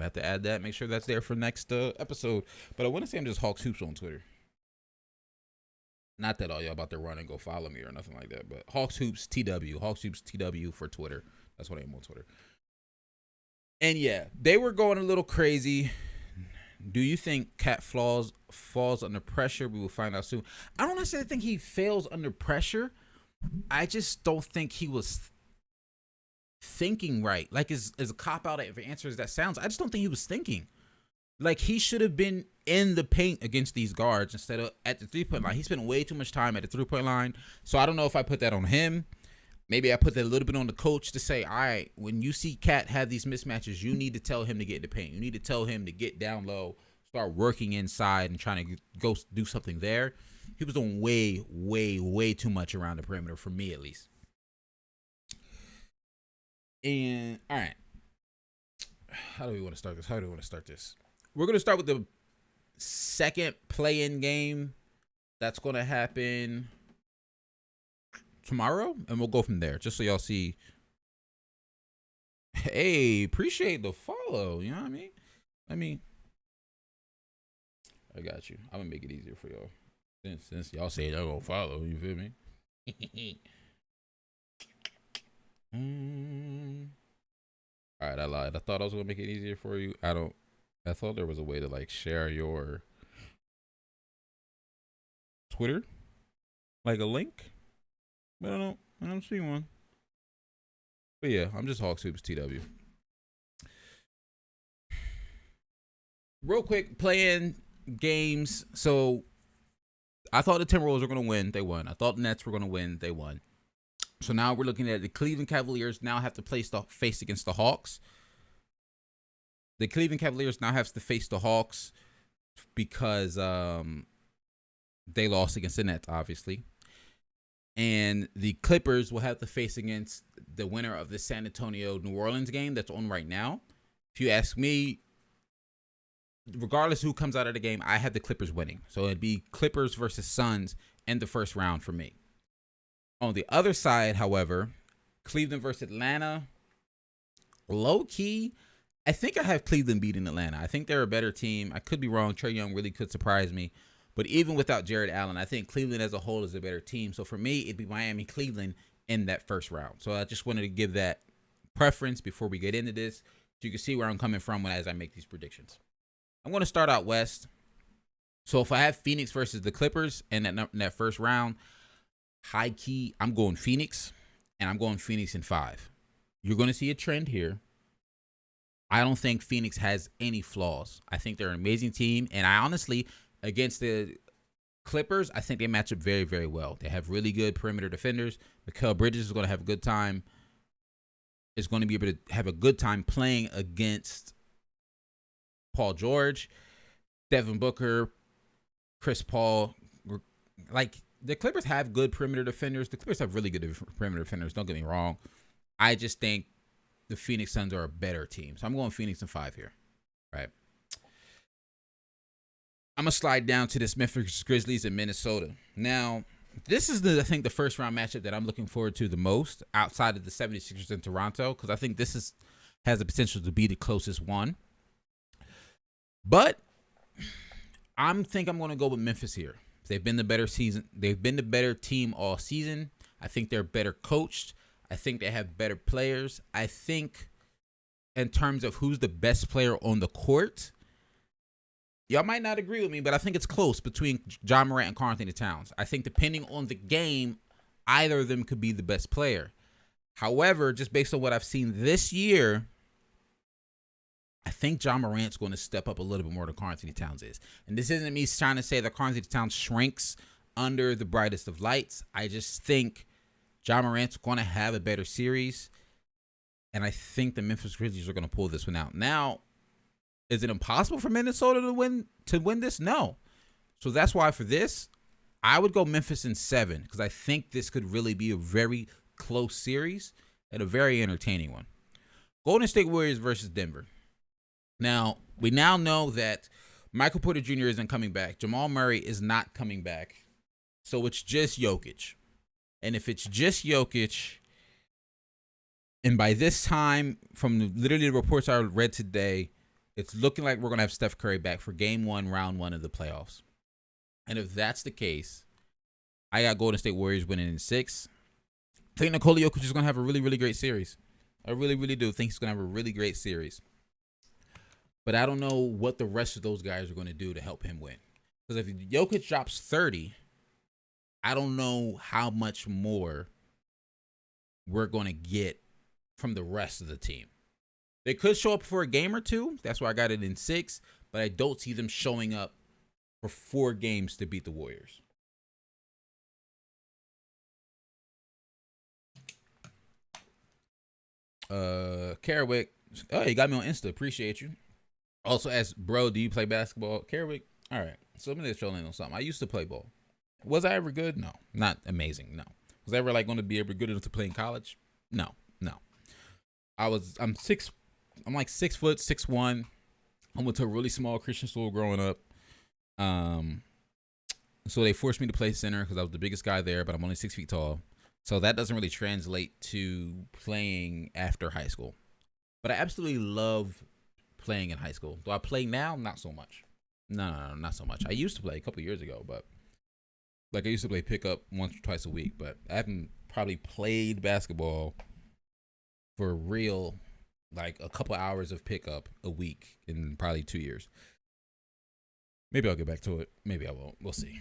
have to add that, make sure that's there for next episode. But I want to say I'm just Hawks Hoops on Twitter. Not that all y'all about to run and go follow me or nothing like that, but Hawks Hoops TW. Hawks Hoops TW for Twitter. That's what I am on Twitter. And yeah, they were going a little crazy. Do you think Cat falls under pressure? We will find out soon. I don't necessarily think he fails under pressure. I just don't think he was thinking right. Like, as a cop-out answer as that sounds, I just don't think he was thinking. Like, he should have been in the paint against these guards instead of at the three-point line. He spent way too much time at the three-point line. So I don't know if I put that on him. Maybe I put that a little bit on the coach to say, all right, when you see Cat have these mismatches, you need to tell him to get in the paint. You need to tell him to get down low, start working inside and trying to go do something there. He was doing way, way, way too much around the perimeter, for me at least. And, all right. How do we want to start this? We're going to start with the second play-in game that's going to happen tomorrow, and we'll go from there, just so y'all see. Hey, appreciate the follow, you know what I mean? I got you. I'm going to make it easier for y'all. Since y'all say y'all going to follow, you feel me? All right, I lied. I thought I was going to make it easier for you. I thought there was a way to like share your Twitter, like a link, but I don't see one. But yeah, I'm just Hawks Hoops TW. Real quick, play-in games. So I thought the Timberwolves were going to win. They won. I thought the Nets were going to win. They won. So now we're looking at the Cleveland Cavaliers now have to face against the Hawks. The Cleveland Cavaliers now have to face the Hawks because they lost against the Nets, obviously. And the Clippers will have to face against the winner of the San Antonio-New Orleans game that's on right now. If you ask me, regardless who comes out of the game, I have the Clippers winning. So it'd be Clippers versus Suns in the first round for me. On the other side, however, Cleveland versus Atlanta, low-key, I think I have Cleveland beating Atlanta. I think they're a better team. I could be wrong. Trae Young really could surprise me. But even without Jared Allen, I think Cleveland as a whole is a better team. So for me, it'd be Miami-Cleveland in that first round. So I just wanted to give that preference before we get into this, so you can see where I'm coming from as I make these predictions. I'm going to start out West. So if I have Phoenix versus the Clippers in that first round, high key, I'm going Phoenix, and I'm going Phoenix in 5. You're going to see a trend here. I don't think Phoenix has any flaws. I think they're an amazing team, and I honestly, against the Clippers, I think they match up very, very well. They have really good perimeter defenders. Mikal Bridges is going to have a good time. Is going to be able to have a good time playing against Paul George, Devin Booker, Chris Paul. Like, the Clippers have good perimeter defenders. The Clippers have really good perimeter defenders. Don't get me wrong. I just think the Phoenix Suns are a better team. So I'm going Phoenix in 5 here. Right. I'm going to slide down to this Memphis Grizzlies in Minnesota. Now, this is, I think, the first round matchup that I'm looking forward to the most outside of the 76ers in Toronto, because I think this has the potential to be the closest one. But I think I'm going to go with Memphis here. They've been the better season. They've been the better team all season. I think they're better coached. I think they have better players. I think in terms of who's the best player on the court, y'all might not agree with me, but I think it's close between Ja Morant and Karl-Anthony Towns. I think depending on the game, either of them could be the best player. However, just based on what I've seen this year, I think Ja Morant's going to step up a little bit more than Karl-Anthony Towns is. And this isn't me trying to say that Karl-Anthony Towns shrinks under the brightest of lights. I just think Ja Morant's going to have a better series, and I think the Memphis Grizzlies are going to pull this one out. Now, is it impossible for Minnesota to win this? No. So that's why for this, I would go Memphis in 7, because I think this could really be a very close series and a very entertaining one. Golden State Warriors versus Denver. Now, we now know that Michael Porter Jr. isn't coming back. Jamal Murray is not coming back. So it's just Jokic. And if it's just Jokic, and by this time, from literally the reports I read today, it's looking like we're going to have Steph Curry back for game 1, round 1 of the playoffs. And if that's the case, I got Golden State Warriors winning in 6. I think Nikola Jokic is going to have a really, really great series. I really, really do think he's going to have a really great series. But I don't know what the rest of those guys are going to do to help him win. Because if Jokic drops 30, I don't know how much more we're going to get from the rest of the team. They could show up for a game or two. That's why I got it in 6. But I don't see them showing up for 4 games to beat the Warriors. Kerwick. Oh, you got me on Insta. Appreciate you. Also asked, bro, do you play basketball? Kerwick. All right. So let me let you know something. I used to play ball. Was I ever good? No. Not amazing. No. Was I ever going to be ever good enough to play in college? No. I'm like 6 foot, 6'1". I went to a really small Christian school growing up. So they forced me to play center because I was the biggest guy there, but I'm only 6 feet tall. So that doesn't really translate to playing after high school. But I absolutely love playing in high school. Do I play now? Not so much. No, not so much. I used to play a couple years ago, but I used to play pickup once or twice a week, but I haven't probably played basketball for real, like a couple hours of pickup a week in probably 2 years. Maybe I'll get back to it. Maybe I won't. We'll see.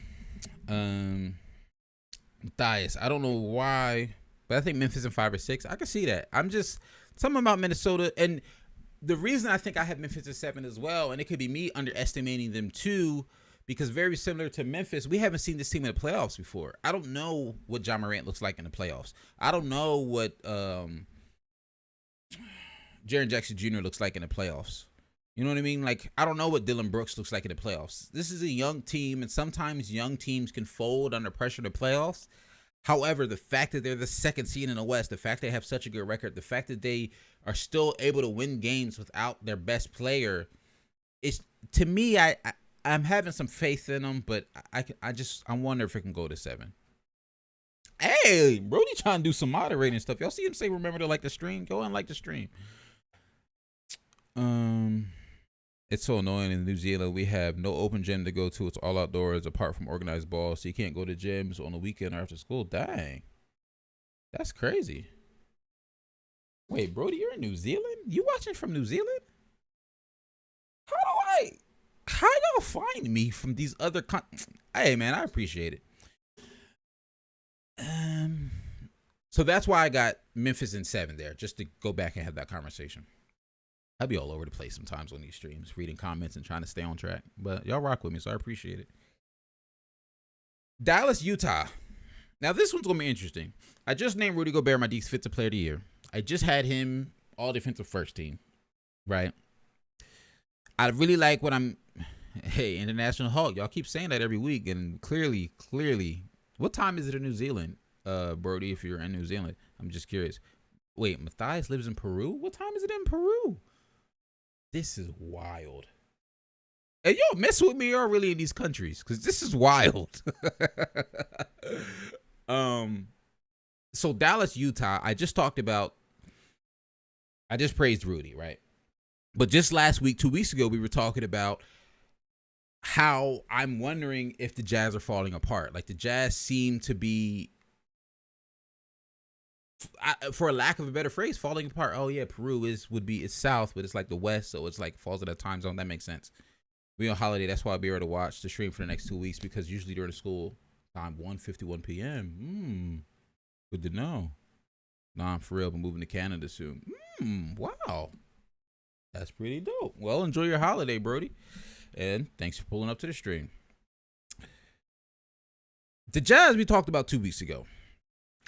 Matthias, I don't know why, but I think Memphis in 5 or 6. I can see that. I'm just something about Minnesota, and the reason I think I have Memphis in 7 as well, and it could be me underestimating them too, because very similar to Memphis, we haven't seen this team in the playoffs before. I don't know what Ja Morant looks like in the playoffs. I don't know what Jaren Jackson Jr. looks like in the playoffs. You know what I mean? Like, I don't know what Dylan Brooks looks like in the playoffs. This is a young team, and sometimes young teams can fold under pressure in the playoffs. However, the fact that they're the second seed in the West, the fact they have such a good record, the fact that they are still able to win games without their best player, is, to me, I'm having some faith in them, but I wonder if it can go to 7. Hey, Brody trying to do some moderating stuff. Y'all see him say, remember to like the stream? Go and like the stream. It's so annoying in New Zealand. We have no open gym to go to. It's all outdoors apart from organized ball. So you can't go to gyms on the weekend or after school. Dang. That's crazy. Wait, Brody, you're in New Zealand? You watching from New Zealand? How y'all find me from these other Hey, man, I appreciate it. So that's why I got Memphis in 7 there, just to go back and have that conversation. I'll be all over the place sometimes on these streams, reading comments and trying to stay on track. But y'all rock with me, so I appreciate it. Dallas, Utah. Now, this one's going to be interesting. I just named Rudy Gobert my defensive player of the year. I just had him all defensive first team, right? I really like what I'm... Hey, International Hawk, y'all keep saying that every week, and clearly, what time is it in New Zealand, Brody, if you're in New Zealand? I'm just curious. Wait, Matthias lives in Peru? What time is it in Peru? This is wild. Hey, yo, mess with me or really in these countries, because this is wild. So Dallas, Utah, I just praised Rudy, right? But just last week, 2 weeks ago, we were talking about how I'm wondering if the Jazz are falling apart. Like, the Jazz seem to be, for a lack of a better phrase, falling apart. Oh yeah, Peru it's south, but it's like the west, so it's like falls in that time zone. That makes sense. We on holiday, that's why I'll be able to watch the stream for the next 2 weeks, because usually during the school time, 1:51 p.m. Good to know. Nah, I'm for real. I'm moving to Canada soon. Wow, that's pretty dope. Well, enjoy your holiday, Brody, and thanks for pulling up to the stream. The Jazz we talked about 2 weeks ago.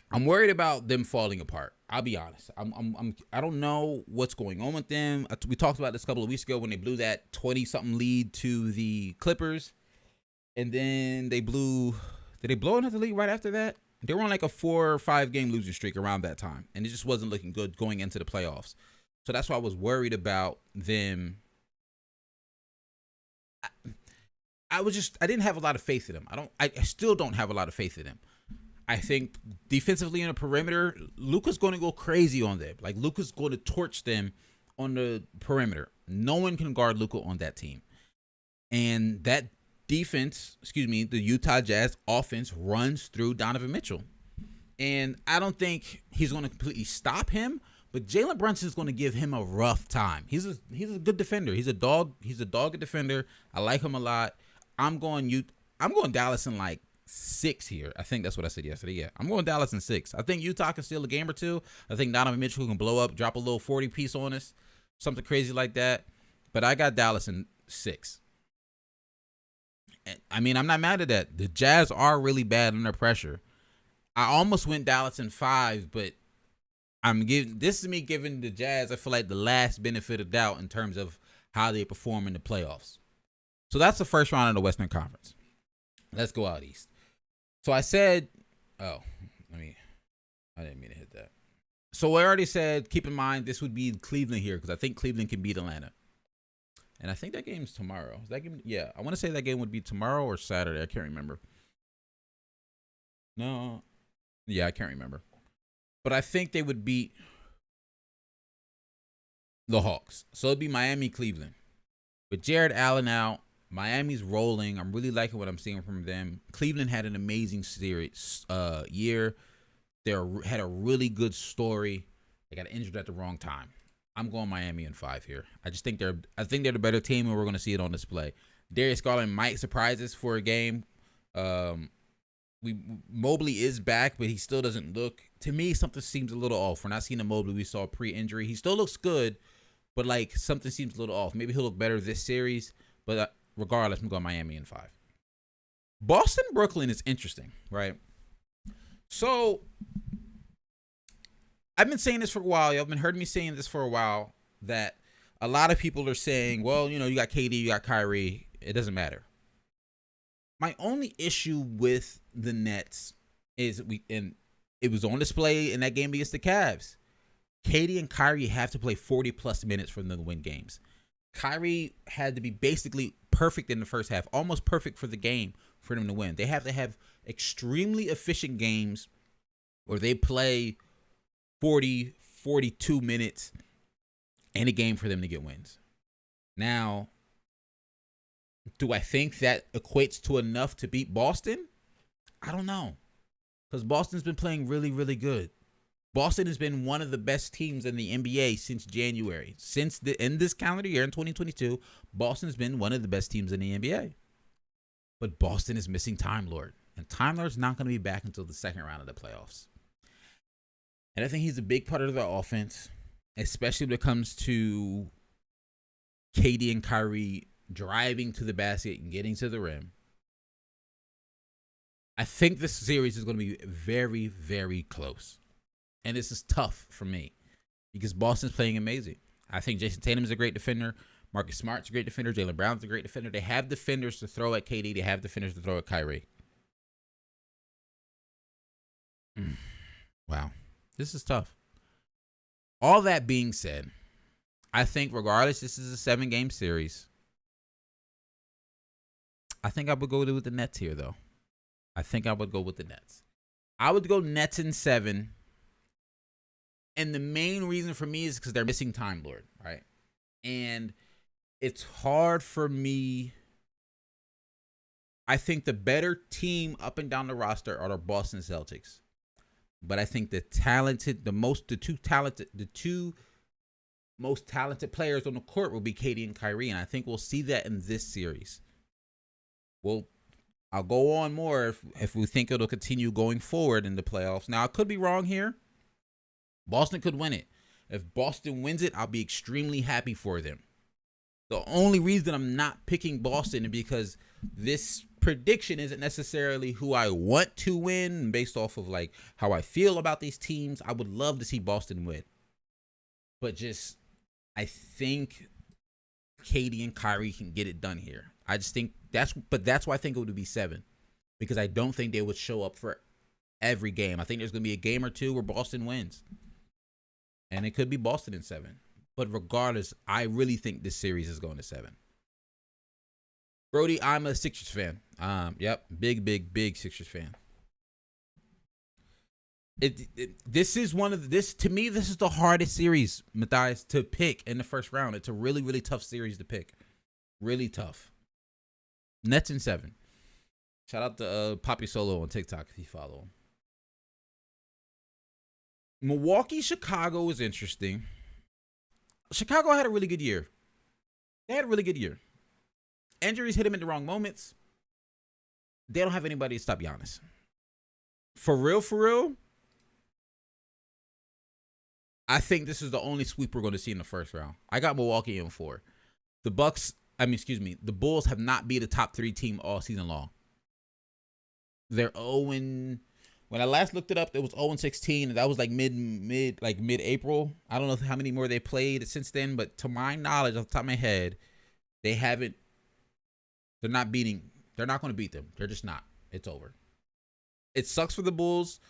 I'm worried about them falling apart. I'll be honest. I don't know what's going on with them. We talked about this a couple of weeks ago when they blew that 20-something lead to the Clippers, and then they blew. Did they blow another lead right after that? They were on like a 4 or 5 game losing streak around that time, and it just wasn't looking good going into the playoffs. So that's why I was worried about them. I didn't have a lot of faith in them. I still don't have a lot of faith in them. I think defensively in the perimeter, Luka's going to go crazy on them. Like, Luka's going to torch them on the perimeter. No one can guard Luka on that team. And that defense, the Utah Jazz offense runs through Donovan Mitchell. And I don't think he's going to completely stop him, but Jalen Brunson's going to give him a rough time. He's a good defender. He's a dog defender. I like him a lot. I'm going Dallas in like 6 here. I think that's what I said yesterday. Yeah, I'm going Dallas in 6. I think Utah can steal a game or 2. I think Donovan Mitchell can blow up, drop a little 40 piece on us, something crazy like that. But I got Dallas in 6. I mean, I'm not mad at that. The Jazz are really bad under pressure. I almost went Dallas in 5, but this is me giving the Jazz, I feel like, the last benefit of doubt in terms of how they perform in the playoffs. So that's the first round of the Western Conference. Let's go out east. So I said, I didn't mean to hit that. So I already said, keep in mind, this would be Cleveland here, because I think Cleveland can beat Atlanta. And I think that game's tomorrow. Is that game? Yeah, I want to say that game would be tomorrow or Saturday. I can't remember. No. Yeah, I can't remember. But I think they would beat the Hawks. So it'd be Miami, Cleveland. With Jared Allen out, Miami's rolling. I'm really liking what I'm seeing from them. Cleveland had an amazing series year. They had a really good story. They got injured at the wrong time. I'm going Miami in 5 here. I think they're the better team, and we're going to see it on display. Darius Garland might surprise us for a game. Mobley is back, but he still doesn't look. To me, something seems a little off. We're not seeing the Mobley we saw pre-injury. He still looks good, but like something seems a little off. Maybe he'll look better this series, but regardless, I'm going Miami in 5. Boston, Brooklyn is interesting, right? So I've been saying this for a while. Y'all been heard me saying this for a while, that a lot of people are saying, well, you got KD, you got Kyrie. It doesn't matter. My only issue with the Nets is and it was on display in that game against the Cavs. KD and Kyrie have to play 40 plus minutes for them to win games. Kyrie had to be basically perfect in the first half, almost perfect for the game for them to win. They have to have extremely efficient games where they play 40, 42 minutes in a game for them to get wins. Now, do I think that equates to enough to beat Boston? I don't know. Because Boston's been playing really, really good. Boston has been one of the best teams in the NBA since January. In this calendar year, in 2022, Boston's been one of the best teams in the NBA. But Boston is missing Time Lord. And Time Lord's not going to be back until the second round of the playoffs. And I think he's a big part of their offense, especially when it comes to KD and Kyrie driving to the basket and getting to the rim. I think this series is going to be very, very close. And this is tough for me because Boston's playing amazing. I think Jason Tatum's a great defender. Marcus Smart's a great defender. Jaylen Brown's a great defender. They have defenders to throw at KD. They have defenders to throw at Kyrie. Wow. This is tough. All that being said, I think regardless, this is a 7-game series. I think I would go with the Nets here, though. I think I would go with the Nets. I would go Nets in 7. And the main reason for me is because they're missing Time Lord, right? And it's hard for me. I think the better team up and down the roster are the Boston Celtics. But I think the two most talented players on the court will be KD and Kyrie. And I think we'll see that in this series. I'll go on more if we think it'll continue going forward in the playoffs. Now, I could be wrong here. Boston could win it. If Boston wins it, I'll be extremely happy for them. The only reason I'm not picking Boston is because this prediction isn't necessarily who I want to win based off of like how I feel about these teams. I would love to see Boston win. But I think KD and Kyrie can get it done here. I just think that's why I think it would be 7. Because I don't think they would show up for every game. I think there's going to be a game or two where Boston wins. And it could be Boston in 7. But regardless, I really think this series is going to 7. Brody, I'm a Sixers fan. Yep, big Sixers fan. This is to me, this is the hardest series, Matthias, to pick in the first round. It's a really, really tough series to pick. Really tough. Nets in 7. Shout out to Poppy Solo on TikTok if you follow him. Milwaukee, Chicago is interesting. Chicago had a really good year. They had a really good year. Injuries hit them in the wrong moments. They don't have anybody to stop Giannis. For real, I think this is the only sweep we're going to see in the first round. I got Milwaukee in 4. The Bulls have not beat a top 3 team all season long. They're 0. When I last looked it up, it was 0-16, and that was like mid-April. I don't know how many more they played since then, but to my knowledge, off the top of my head, they're not going to beat them. They're just not. It's over. It sucks for the Bulls.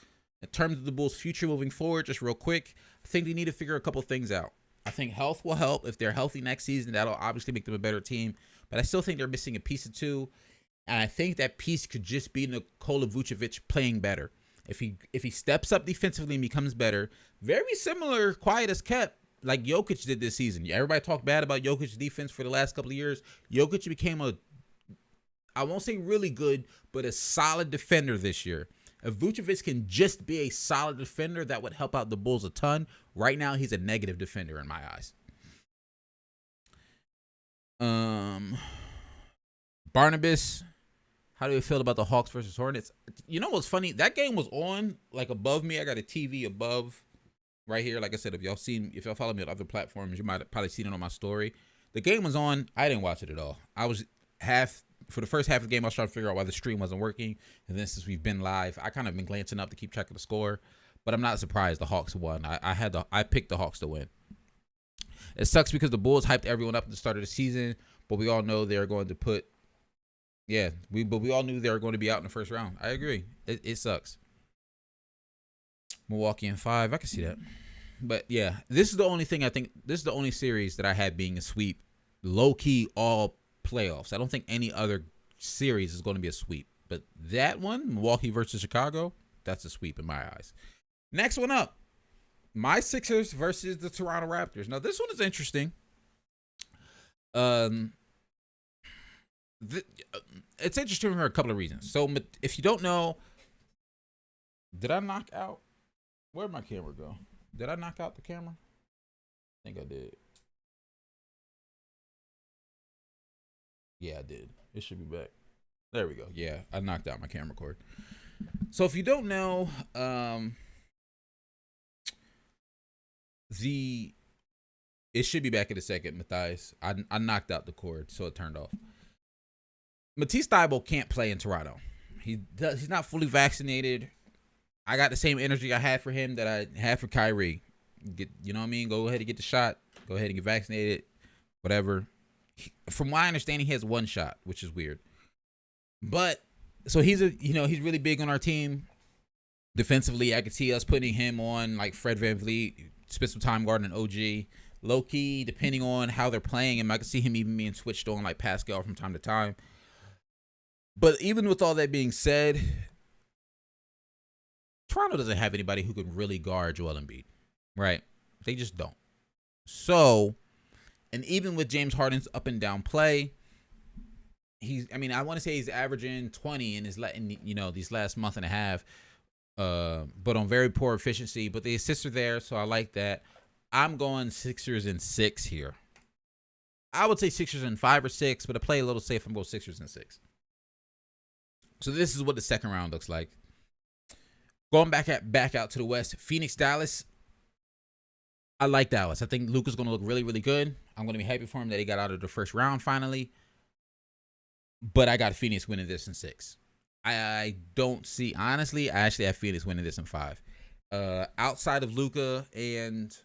In terms of the Bulls' future moving forward, just real quick, I think they need to figure a couple things out. I think health will help. If they're healthy next season, that'll obviously make them a better team. But I still think they're missing a piece or two. And I think that piece could just be Nikola Vucevic playing better. If he steps up defensively and becomes better, very similar, quiet as kept, like Jokic did this season. Everybody talked bad about Jokic's defense for the last couple of years. Jokic became I won't say really good, but a solid defender this year. If Vucevic can just be a solid defender, that would help out the Bulls a ton. Right now, he's a negative defender in my eyes. Barnabas, how do you feel about the Hawks versus Hornets? You know what's funny? That game was on like above me. I got a TV above right here. Like I said, if y'all follow me on other platforms, you might have probably seen it on my story. The game was on. I didn't watch it at all. I was half for the first half of the game, I was trying to figure out why the stream wasn't working. And then since we've been live, I kind of been glancing up to keep track of the score. But I'm not surprised the Hawks won. I picked the Hawks to win. It sucks because the Bulls hyped everyone up at the start of the season, but we all know they're going to put. Yeah, we all knew they were going to be out in the first round. I agree. It sucks. Milwaukee in 5. I can see that. But yeah, this is the only thing I think. This is the only series that I had being a sweep. Low key all playoffs. I don't think any other series is going to be a sweep. But that one, Milwaukee versus Chicago, that's a sweep in my eyes. Next one up, my Sixers versus the Toronto Raptors. Now this one is interesting. It's interesting for a couple of reasons. So if you don't know, did I knock out? Where'd my camera go? Did I knock out the camera? I think I did. Yeah, I did. It should be back. There we go. Yeah, I knocked out my camera cord. So if you don't know, it should be back in a second, Matthias. I knocked out the cord, so it turned off. Matisse Thybulle can't play in Toronto. He's not fully vaccinated. I got the same energy I had for him that I had for Kyrie. You know what I mean? Go ahead and get the shot. Go ahead and get vaccinated. Whatever. From my understanding, he has one shot, which is weird. But so he's really big on our team. Defensively, I could see us putting him on like Fred VanVleet, spend some time guarding an OG. Low key, depending on how they're playing him, I could see him even being switched on like Pascal from time to time. But even with all that being said, Toronto doesn't have anybody who could really guard Joel Embiid, right? They just don't. So, and even with James Harden's up and down play, I want to say he's averaging 20 in his these last month and a half, but on very poor efficiency. But the assists are there, so I like that. I'm going Sixers in 6 here. I would say Sixers in 5 or 6, but to play a little safe, I'm going Sixers in 6. So this is what the second round looks like. Going back out to the West, Phoenix, Dallas. I like Dallas. I think Luka's going to look really, really good. I'm going to be happy for him that he got out of the first round finally. But I got Phoenix winning this in 6. I don't see, honestly, I actually have Phoenix winning this in 5. Outside of Luka and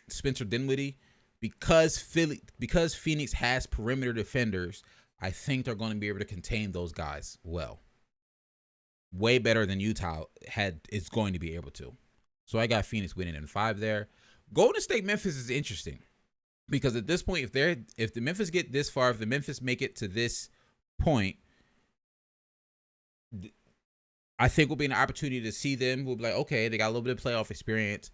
Spencer Dinwiddie, because Phoenix has perimeter defenders, I think they're going to be able to contain those guys well. Way better than Utah is going to be able to. So I got Phoenix winning in 5 there. Golden State Memphis is interesting because at this point, if the Memphis get this far, if the Memphis make it to this point, I think will be an opportunity to see them. We'll be like, okay, they got a little bit of playoff experience.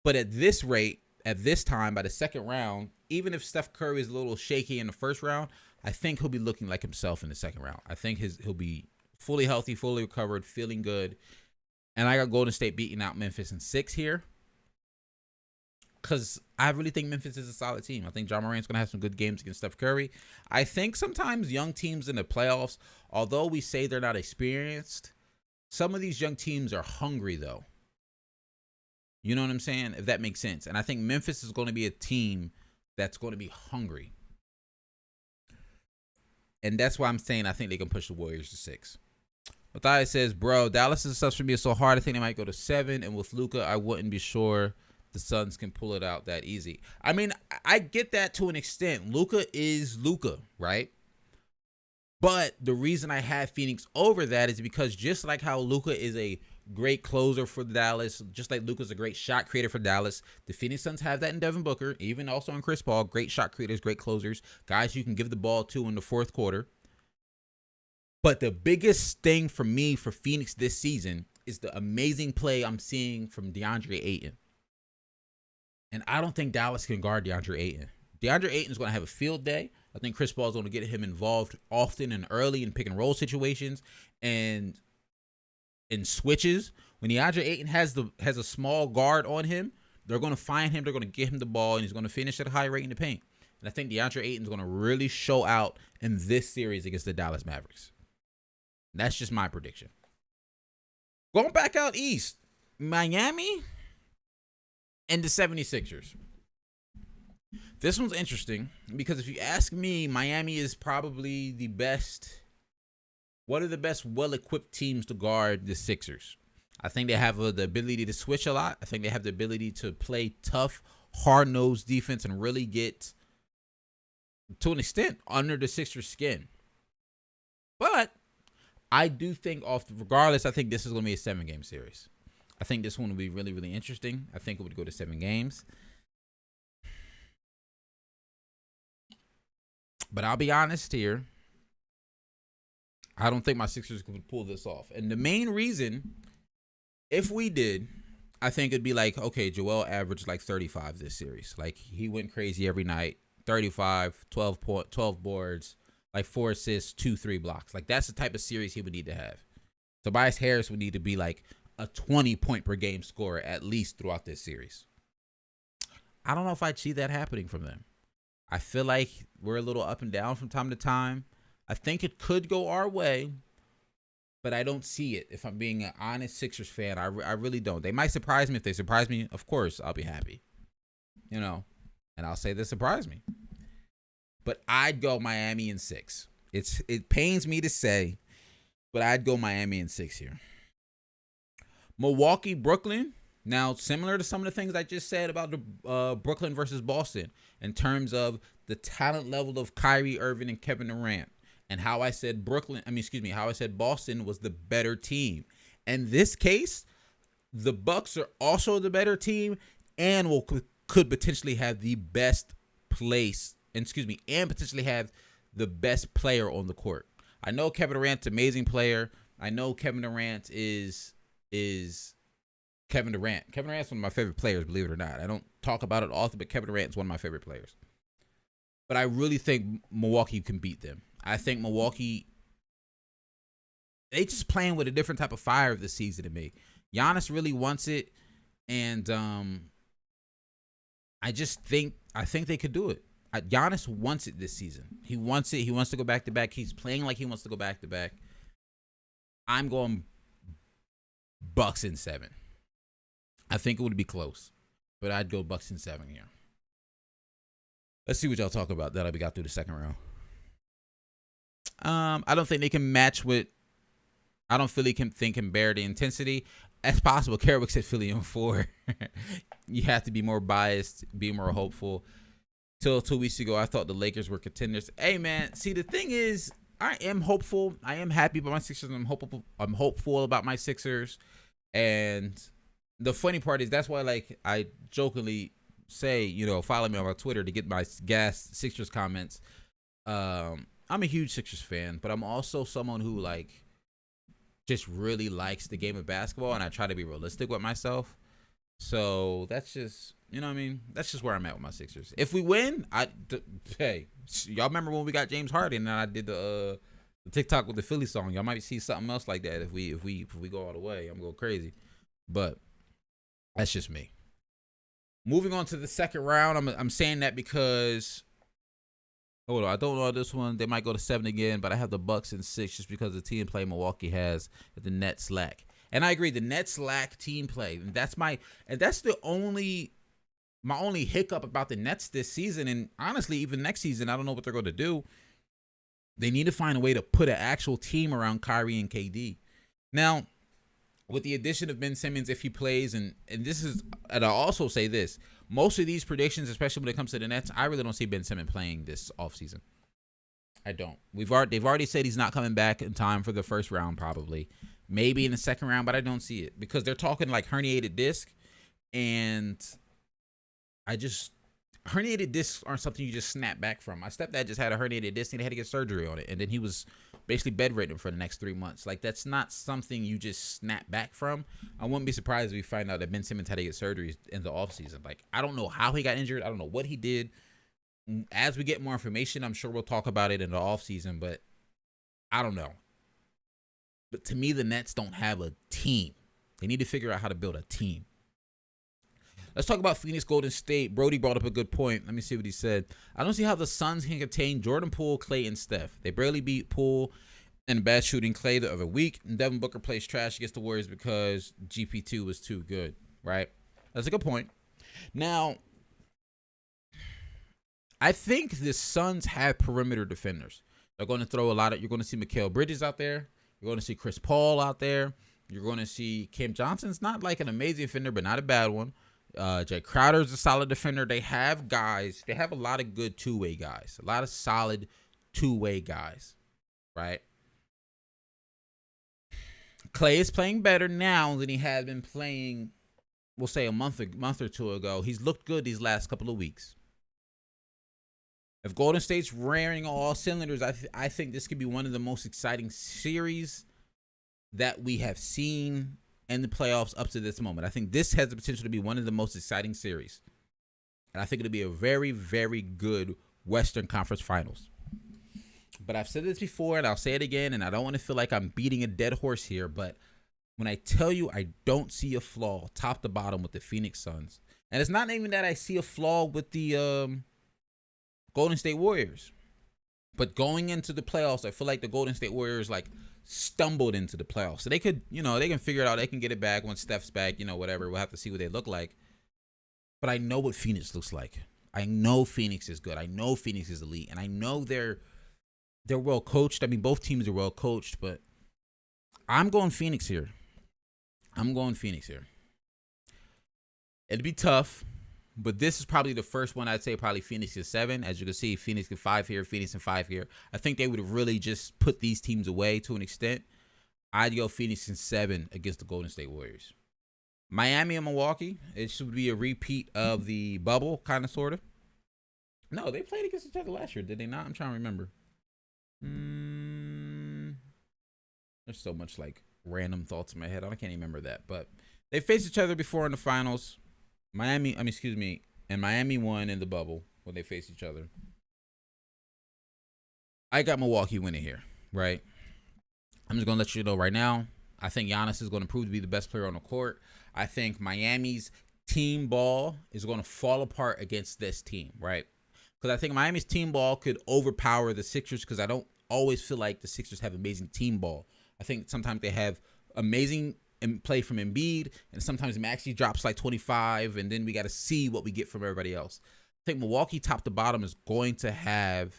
But at this rate, at this time, by the second round, even if Steph Curry is a little shaky in the first round, I think he'll be looking like himself in the second round. I think he'll be fully healthy, fully recovered, feeling good. And I got Golden State beating out Memphis in 6 here. Because I really think Memphis is a solid team. I think Ja Morant's going to have some good games against Steph Curry. I think sometimes young teams in the playoffs, although we say they're not experienced, some of these young teams are hungry, though. You know what I'm saying? If that makes sense. And I think Memphis is going to be a team that's going to be hungry. And that's why I'm saying I think they can push the Warriors to 6. Matthias says, bro, Dallas' stuff should be so hard. I think they might go to 7. And with Luka, I wouldn't be sure the Suns can pull it out that easy. I mean, I get that to an extent. Luka is Luka, right? But the reason I have Phoenix over that is because just like how Luka is a great closer for Dallas, just like Luka's a great shot creator for Dallas, the Phoenix Suns have that in Devin Booker, even also in Chris Paul, great shot creators, great closers, guys you can give the ball to in the fourth quarter. But the biggest thing for me for Phoenix this season is the amazing play I'm seeing from DeAndre Ayton. And I don't think Dallas can guard DeAndre Ayton. DeAndre Ayton is going to have a field day. I think Chris Paul is going to get him involved often and early in pick and roll situations and in switches. When DeAndre Ayton has a small guard on him, they're going to find him. They're going to get him the ball, and he's going to finish at a high rate in the paint. And I think DeAndre Ayton is going to really show out in this series against the Dallas Mavericks. That's just my prediction. Going back out east, Miami and the 76ers. This one's interesting because if you ask me, Miami is probably the best, one of the best well-equipped teams to guard the Sixers. I think they have the ability to switch a lot. I think they have the ability to play tough, hard-nosed defense and really get, to an extent, under the Sixers' skin. But I do think, regardless, I think this is going to be a 7-game series. I think this one will be really, really interesting. I think it would go to 7 games. But I'll be honest here. I don't think my Sixers could pull this off. And the main reason, if we did, I think it'd be like, okay, Joel averaged like 35 this series. Like, he went crazy every night. 35, 12 boards, like 4 assists, 2-3 blocks. Like, that's the type of series he would need to have. Tobias Harris would need to be like a 20-point per game scorer at least throughout this series. I don't know if I'd see that happening from them. I feel like we're a little up and down from time to time. I think it could go our way, but I don't see it. If I'm being an honest Sixers fan, I really don't. They might surprise me. If they surprise me, of course, I'll be happy. You know, and I'll say they surprised me. But I'd go Miami in 6. It pains me to say, but I'd go Miami in 6 here. Milwaukee, Brooklyn. Now, similar to some of the things I just said about the Brooklyn versus Boston in terms of the talent level of Kyrie Irving and Kevin Durant, and how I said how I said Boston was the better team. In this case, the Bucks are also the better team and could potentially have the best and potentially have the best player on the court. I know Kevin Durant's an amazing player. I know Kevin Durant is Kevin Durant. Kevin Durant's one of my favorite players, believe it or not. I don't talk about it often, but Kevin Durant's one of my favorite players. But I really think Milwaukee can beat them. I think Milwaukee, they just playing with a different type of fire this season to me. Giannis really wants it, and I think they could do it. Giannis wants it this season. He wants it. He wants to go back-to-back. He's playing like he wants to go back-to-back. I'm going Bucks in 7. I think it would be close, but I'd go Bucks in 7 here. Let's see what y'all talk about that we got through the second round. I don't think they can match with. I don't think can bear the intensity. That's possible. Kerwick said Philly on 4. You have to be more biased, be more hopeful. Till 2 weeks ago, I thought the Lakers were contenders. Hey man, see the thing is, I am hopeful. I am happy about my Sixers. I'm hopeful about my Sixers, and the funny part is that's why, like, I jokingly say, follow me on my Twitter to get my gas Sixers comments. I'm a huge Sixers fan, but I'm also someone who, like, just really likes the game of basketball, and I try to be realistic with myself. So that's just, that's just where I'm at with my Sixers. If we win, hey, y'all remember when we got James Harden and I did the TikTok with the Philly song? Y'all might see something else like that if we go all the way. I'm going crazy, but that's just me. Moving on to the second round, I'm saying that because, hold on, I don't know this one. They might go to 7 again, but I have the Bucks in 6 just because the team play Milwaukee has that the Nets lack. And I agree, the Nets lack team play. And that's my only hiccup about the Nets this season. And honestly, even next season, I don't know what they're going to do. They need to find a way to put an actual team around Kyrie and KD. Now, with the addition of Ben Simmons, if he plays, and I'll also say this, most of these predictions, especially when it comes to the Nets, I really don't see Ben Simmons playing this offseason. I don't. They've already said he's not coming back in time for the first round, probably. Maybe in the second round, but I don't see it because they're talking like herniated disc, and herniated discs aren't something you just snap back from. My stepdad just had a herniated disc and he had to get surgery on it, and then he was basically bedridden for the next 3 months. Like, that's not something you just snap back from. I wouldn't be surprised if we find out that Ben Simmons had to get surgery in the offseason. Like, I don't know how he got injured. I don't know what he did. As we get more information, I'm sure we'll talk about it in the offseason, but I don't know. But to me, the Nets don't have a team. They need to figure out how to build a team. Let's talk about Phoenix Golden State. Brody brought up a good point. Let me see what he said. I don't see how the Suns can contain Jordan Poole, Klay, and Steph. They barely beat Poole and bad shooting Klay the other week. And Devin Booker plays trash against the Warriors because GP2 was too good, right? That's a good point. Now, I think the Suns have perimeter defenders. They're going to throw a lot of. You're going to see Mikal Bridges out there. You're going to see Chris Paul out there. You're going to see Cam Johnson's not like an amazing defender, but not a bad one. Jay Crowder's a solid defender. They have guys. They have a lot of good two-way guys. A lot of solid two-way guys, right? Clay is playing better now than he had been playing, we'll say a month or two ago. He's looked good these last couple of weeks. If Golden State's raring all cylinders, I think this could be one of the most exciting series that we have seen in the playoffs up to this moment. I think this has the potential to be one of the most exciting series. And I think it'll be a very, very good Western Conference Finals. But I've said this before, and I'll say it again, and I don't want to feel like I'm beating a dead horse here, but when I tell you I don't see a flaw top to bottom with the Phoenix Suns, and it's not even that I see a flaw with the Golden State Warriors, but going into the playoffs, I feel like the Golden State Warriors like stumbled into the playoffs. So they could, they can figure it out. They can get it back once Steph's back, whatever. We'll have to see what they look like. But I know what Phoenix looks like. I know Phoenix is good. I know Phoenix is elite, and I know they're well coached. I mean, both teams are well coached, but I'm going Phoenix here. It'd be tough, but this is probably the first one I'd say probably Phoenix is 7. As you can see, Phoenix is 5 here, Phoenix in 5 here. I think they would have really just put these teams away to an extent. I'd go Phoenix in 7 against the Golden State Warriors. Miami and Milwaukee, it should be a repeat of the bubble, kind of, sort of. No, they played against each other last year, did they not? I'm trying to remember. There's so much like random thoughts in my head. I can't even remember that. But they faced each other before in the finals. Miami won in the bubble when they faced each other. I got Milwaukee winning here, right? I'm just gonna let you know right now. I think Giannis is going to prove to be the best player on the court. I think Miami's team ball is going to fall apart against this team, right? Because I think Miami's team ball could overpower the Sixers, because I don't always feel like the Sixers have amazing team ball. I think sometimes they have amazing play from Embiid, and sometimes Maxey drops like 25, and then we got to see what we get from everybody else. I think Milwaukee top to bottom is going to have...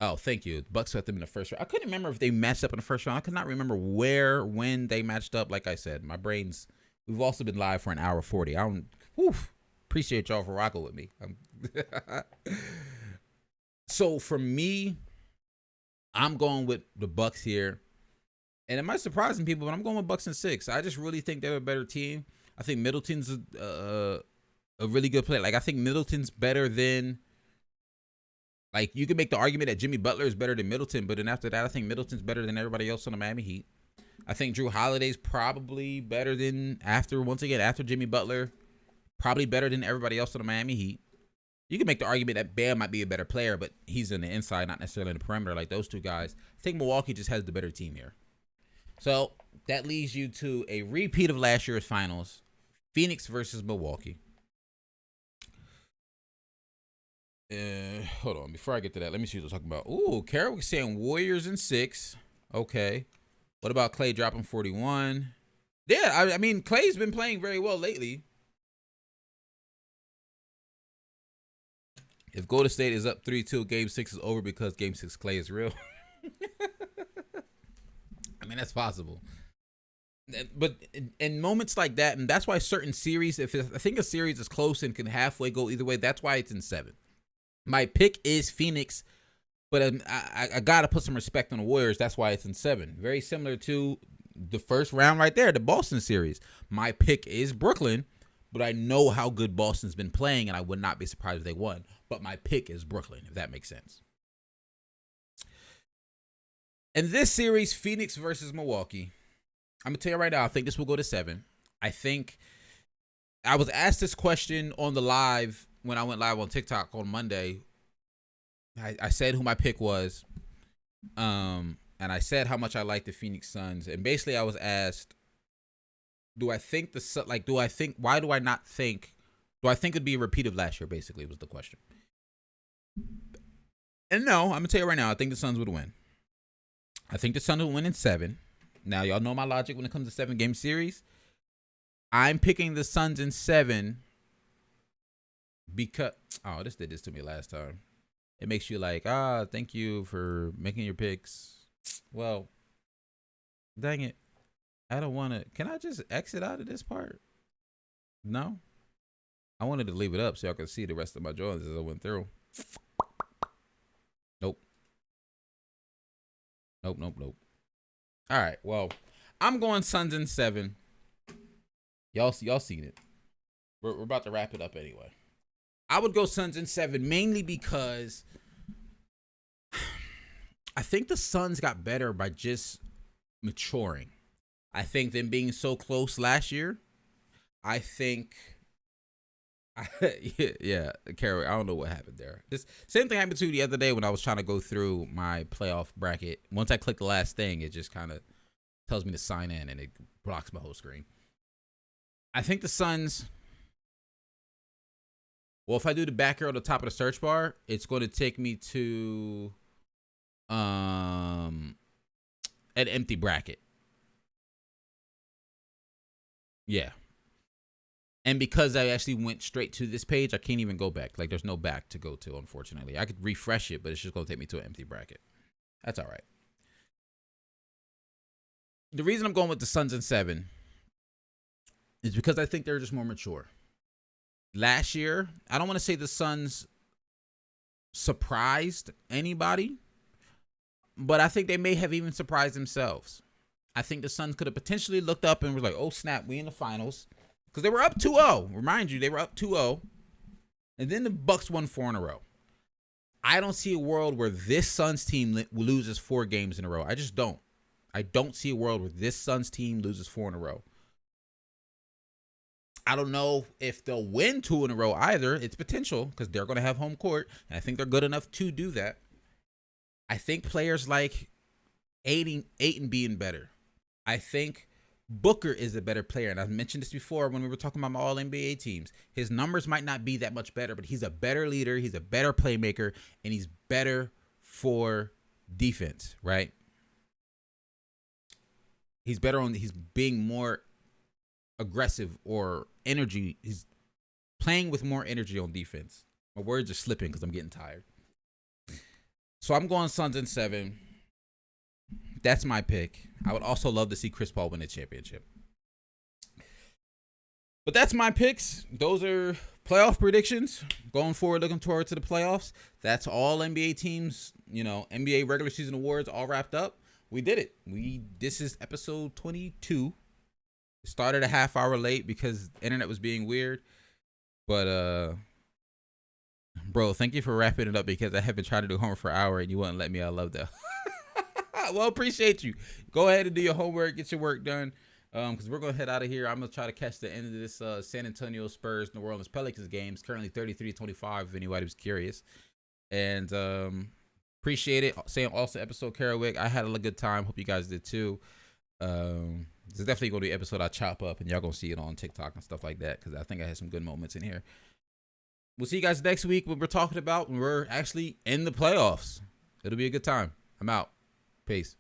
Oh, thank you. The Bucks swept them in the first round. I couldn't remember if they matched up in the first round. I could not remember when they matched up. Like I said, my brain's... We've also been live for an hour 40. Appreciate y'all for rocking with me. So for me, I'm going with the Bucks here. And it might surprise some people, but I'm going with Bucks in 6. I just really think they're a better team. I think Middleton's a really good player. Like, I think Middleton's better than... Like, you can make the argument that Jimmy Butler is better than Middleton, but then after that, I think Middleton's better than everybody else on the Miami Heat. I think Drew Holiday's probably better than, after Jimmy Butler, probably better than everybody else on the Miami Heat. You can make the argument that Bam might be a better player, but he's in the inside, not necessarily in the perimeter like those two guys. I think Milwaukee just has the better team here. So that leads you to a repeat of last year's finals, Phoenix versus Milwaukee. Hold on. Before I get to that, let me see what we're talking about. Ooh, Carol was saying Warriors in 6. Okay. What about Clay dropping 41? Yeah, I mean, Clay's been playing very well lately. If Golden State is up 3-2, Game 6 is over because Game 6 Clay is real. I mean, that's possible. But in moments like that, and that's why certain series, I think a series is close and can halfway go either way, that's why it's in 7. My pick is Phoenix, but I got to put some respect on the Warriors. That's why it's in 7. Very similar to the first round right there, the Boston series. My pick is Brooklyn, but I know how good Boston's been playing, and I would not be surprised if they won. But my pick is Brooklyn, if that makes sense. In this series, Phoenix versus Milwaukee, I'm going to tell you right now, I think this will go to 7. I think I was asked this question on the live when I went live on TikTok on Monday. I said who my pick was, and I said how much I like the Phoenix Suns. And basically, I was asked, why do I think it'd be a repeat of last year, basically, was the question. And no, I'm going to tell you right now, I think the Suns would win. I think the Suns would win in 7. Now, y'all know my logic when it comes to 7-game series. I'm picking the Suns in 7 because this did this to me last time. It makes you like, thank you for making your picks. Well, dang it. I don't want to. Can I just exit out of this part? No. I wanted to leave it up so y'all could see the rest of my joins as I went through. Nope. Nope. All right. Well, I'm going Suns in 7. Y'all seen it. We're about to wrap it up anyway. I would go Suns in 7 mainly because I think the Suns got better by just maturing. I think them being so close last year, I think, yeah, Carrie, I don't know what happened there. This same thing happened to me the other day when I was trying to go through my playoff bracket. Once I click the last thing, it just kind of tells me to sign in and it blocks my whole screen. I think the Suns, well, if I do the back arrow at the top of the search bar, it's going to take me to an empty bracket. Yeah. And because I actually went straight to this page, I can't even go back. Like, there's no back to go to, unfortunately. I could refresh it, but it's just going to take me to an empty bracket. That's all right. The reason I'm going with the Suns in 7 is because I think they're just more mature. Last year, I don't want to say the Suns surprised anybody, but I think they may have even surprised themselves. I think the Suns could have potentially looked up and was like, oh, snap, we in the finals. Because they were up 2-0. Remind you, they were up 2-0. And then the Bucks won 4 in a row. I don't see a world where this Suns team loses 4 games in a row. I just don't. I don't see a world where this Suns team loses 4 in a row. I don't know if they'll win 2 in a row either. It's potential because they're going to have home court. And I think they're good enough to do that. I think players like Ayton being better. I think Booker is a better player. And I've mentioned this before when we were talking about my all-NBA teams. His numbers might not be that much better, but he's a better leader. He's a better playmaker. And he's better for defense, right? He's better on, he's being more aggressive or energy. He's playing with more energy on defense. My words are slipping because I'm getting tired. So I'm going Suns in 7. That's my pick. I would also love to see Chris Paul win a championship. But that's my picks. Those are playoff predictions. Going forward, looking forward to the playoffs. That's all NBA teams, NBA regular season awards all wrapped up. We did it. This is episode 22. It started a half hour late because the internet was being weird. But bro, thank you for wrapping it up because I have been trying to do homework for an hour and you wouldn't let me. I love that. Well, appreciate you. Go ahead and do your homework, get your work done. Because we're going to head out of here. I'm going to try to catch the end of this San Antonio Spurs New Orleans Pelicans game. It's currently 33-25 if anybody was curious. And appreciate it. Saying also episode Kerriwick. I had a good time. Hope you guys did too. This is definitely going to be an episode I chop up and y'all going to see it on TikTok and stuff like that because I think I had some good moments in here. We'll see you guys next week when we're talking about when we're actually in the playoffs. It'll be a good time. I'm out. Peace.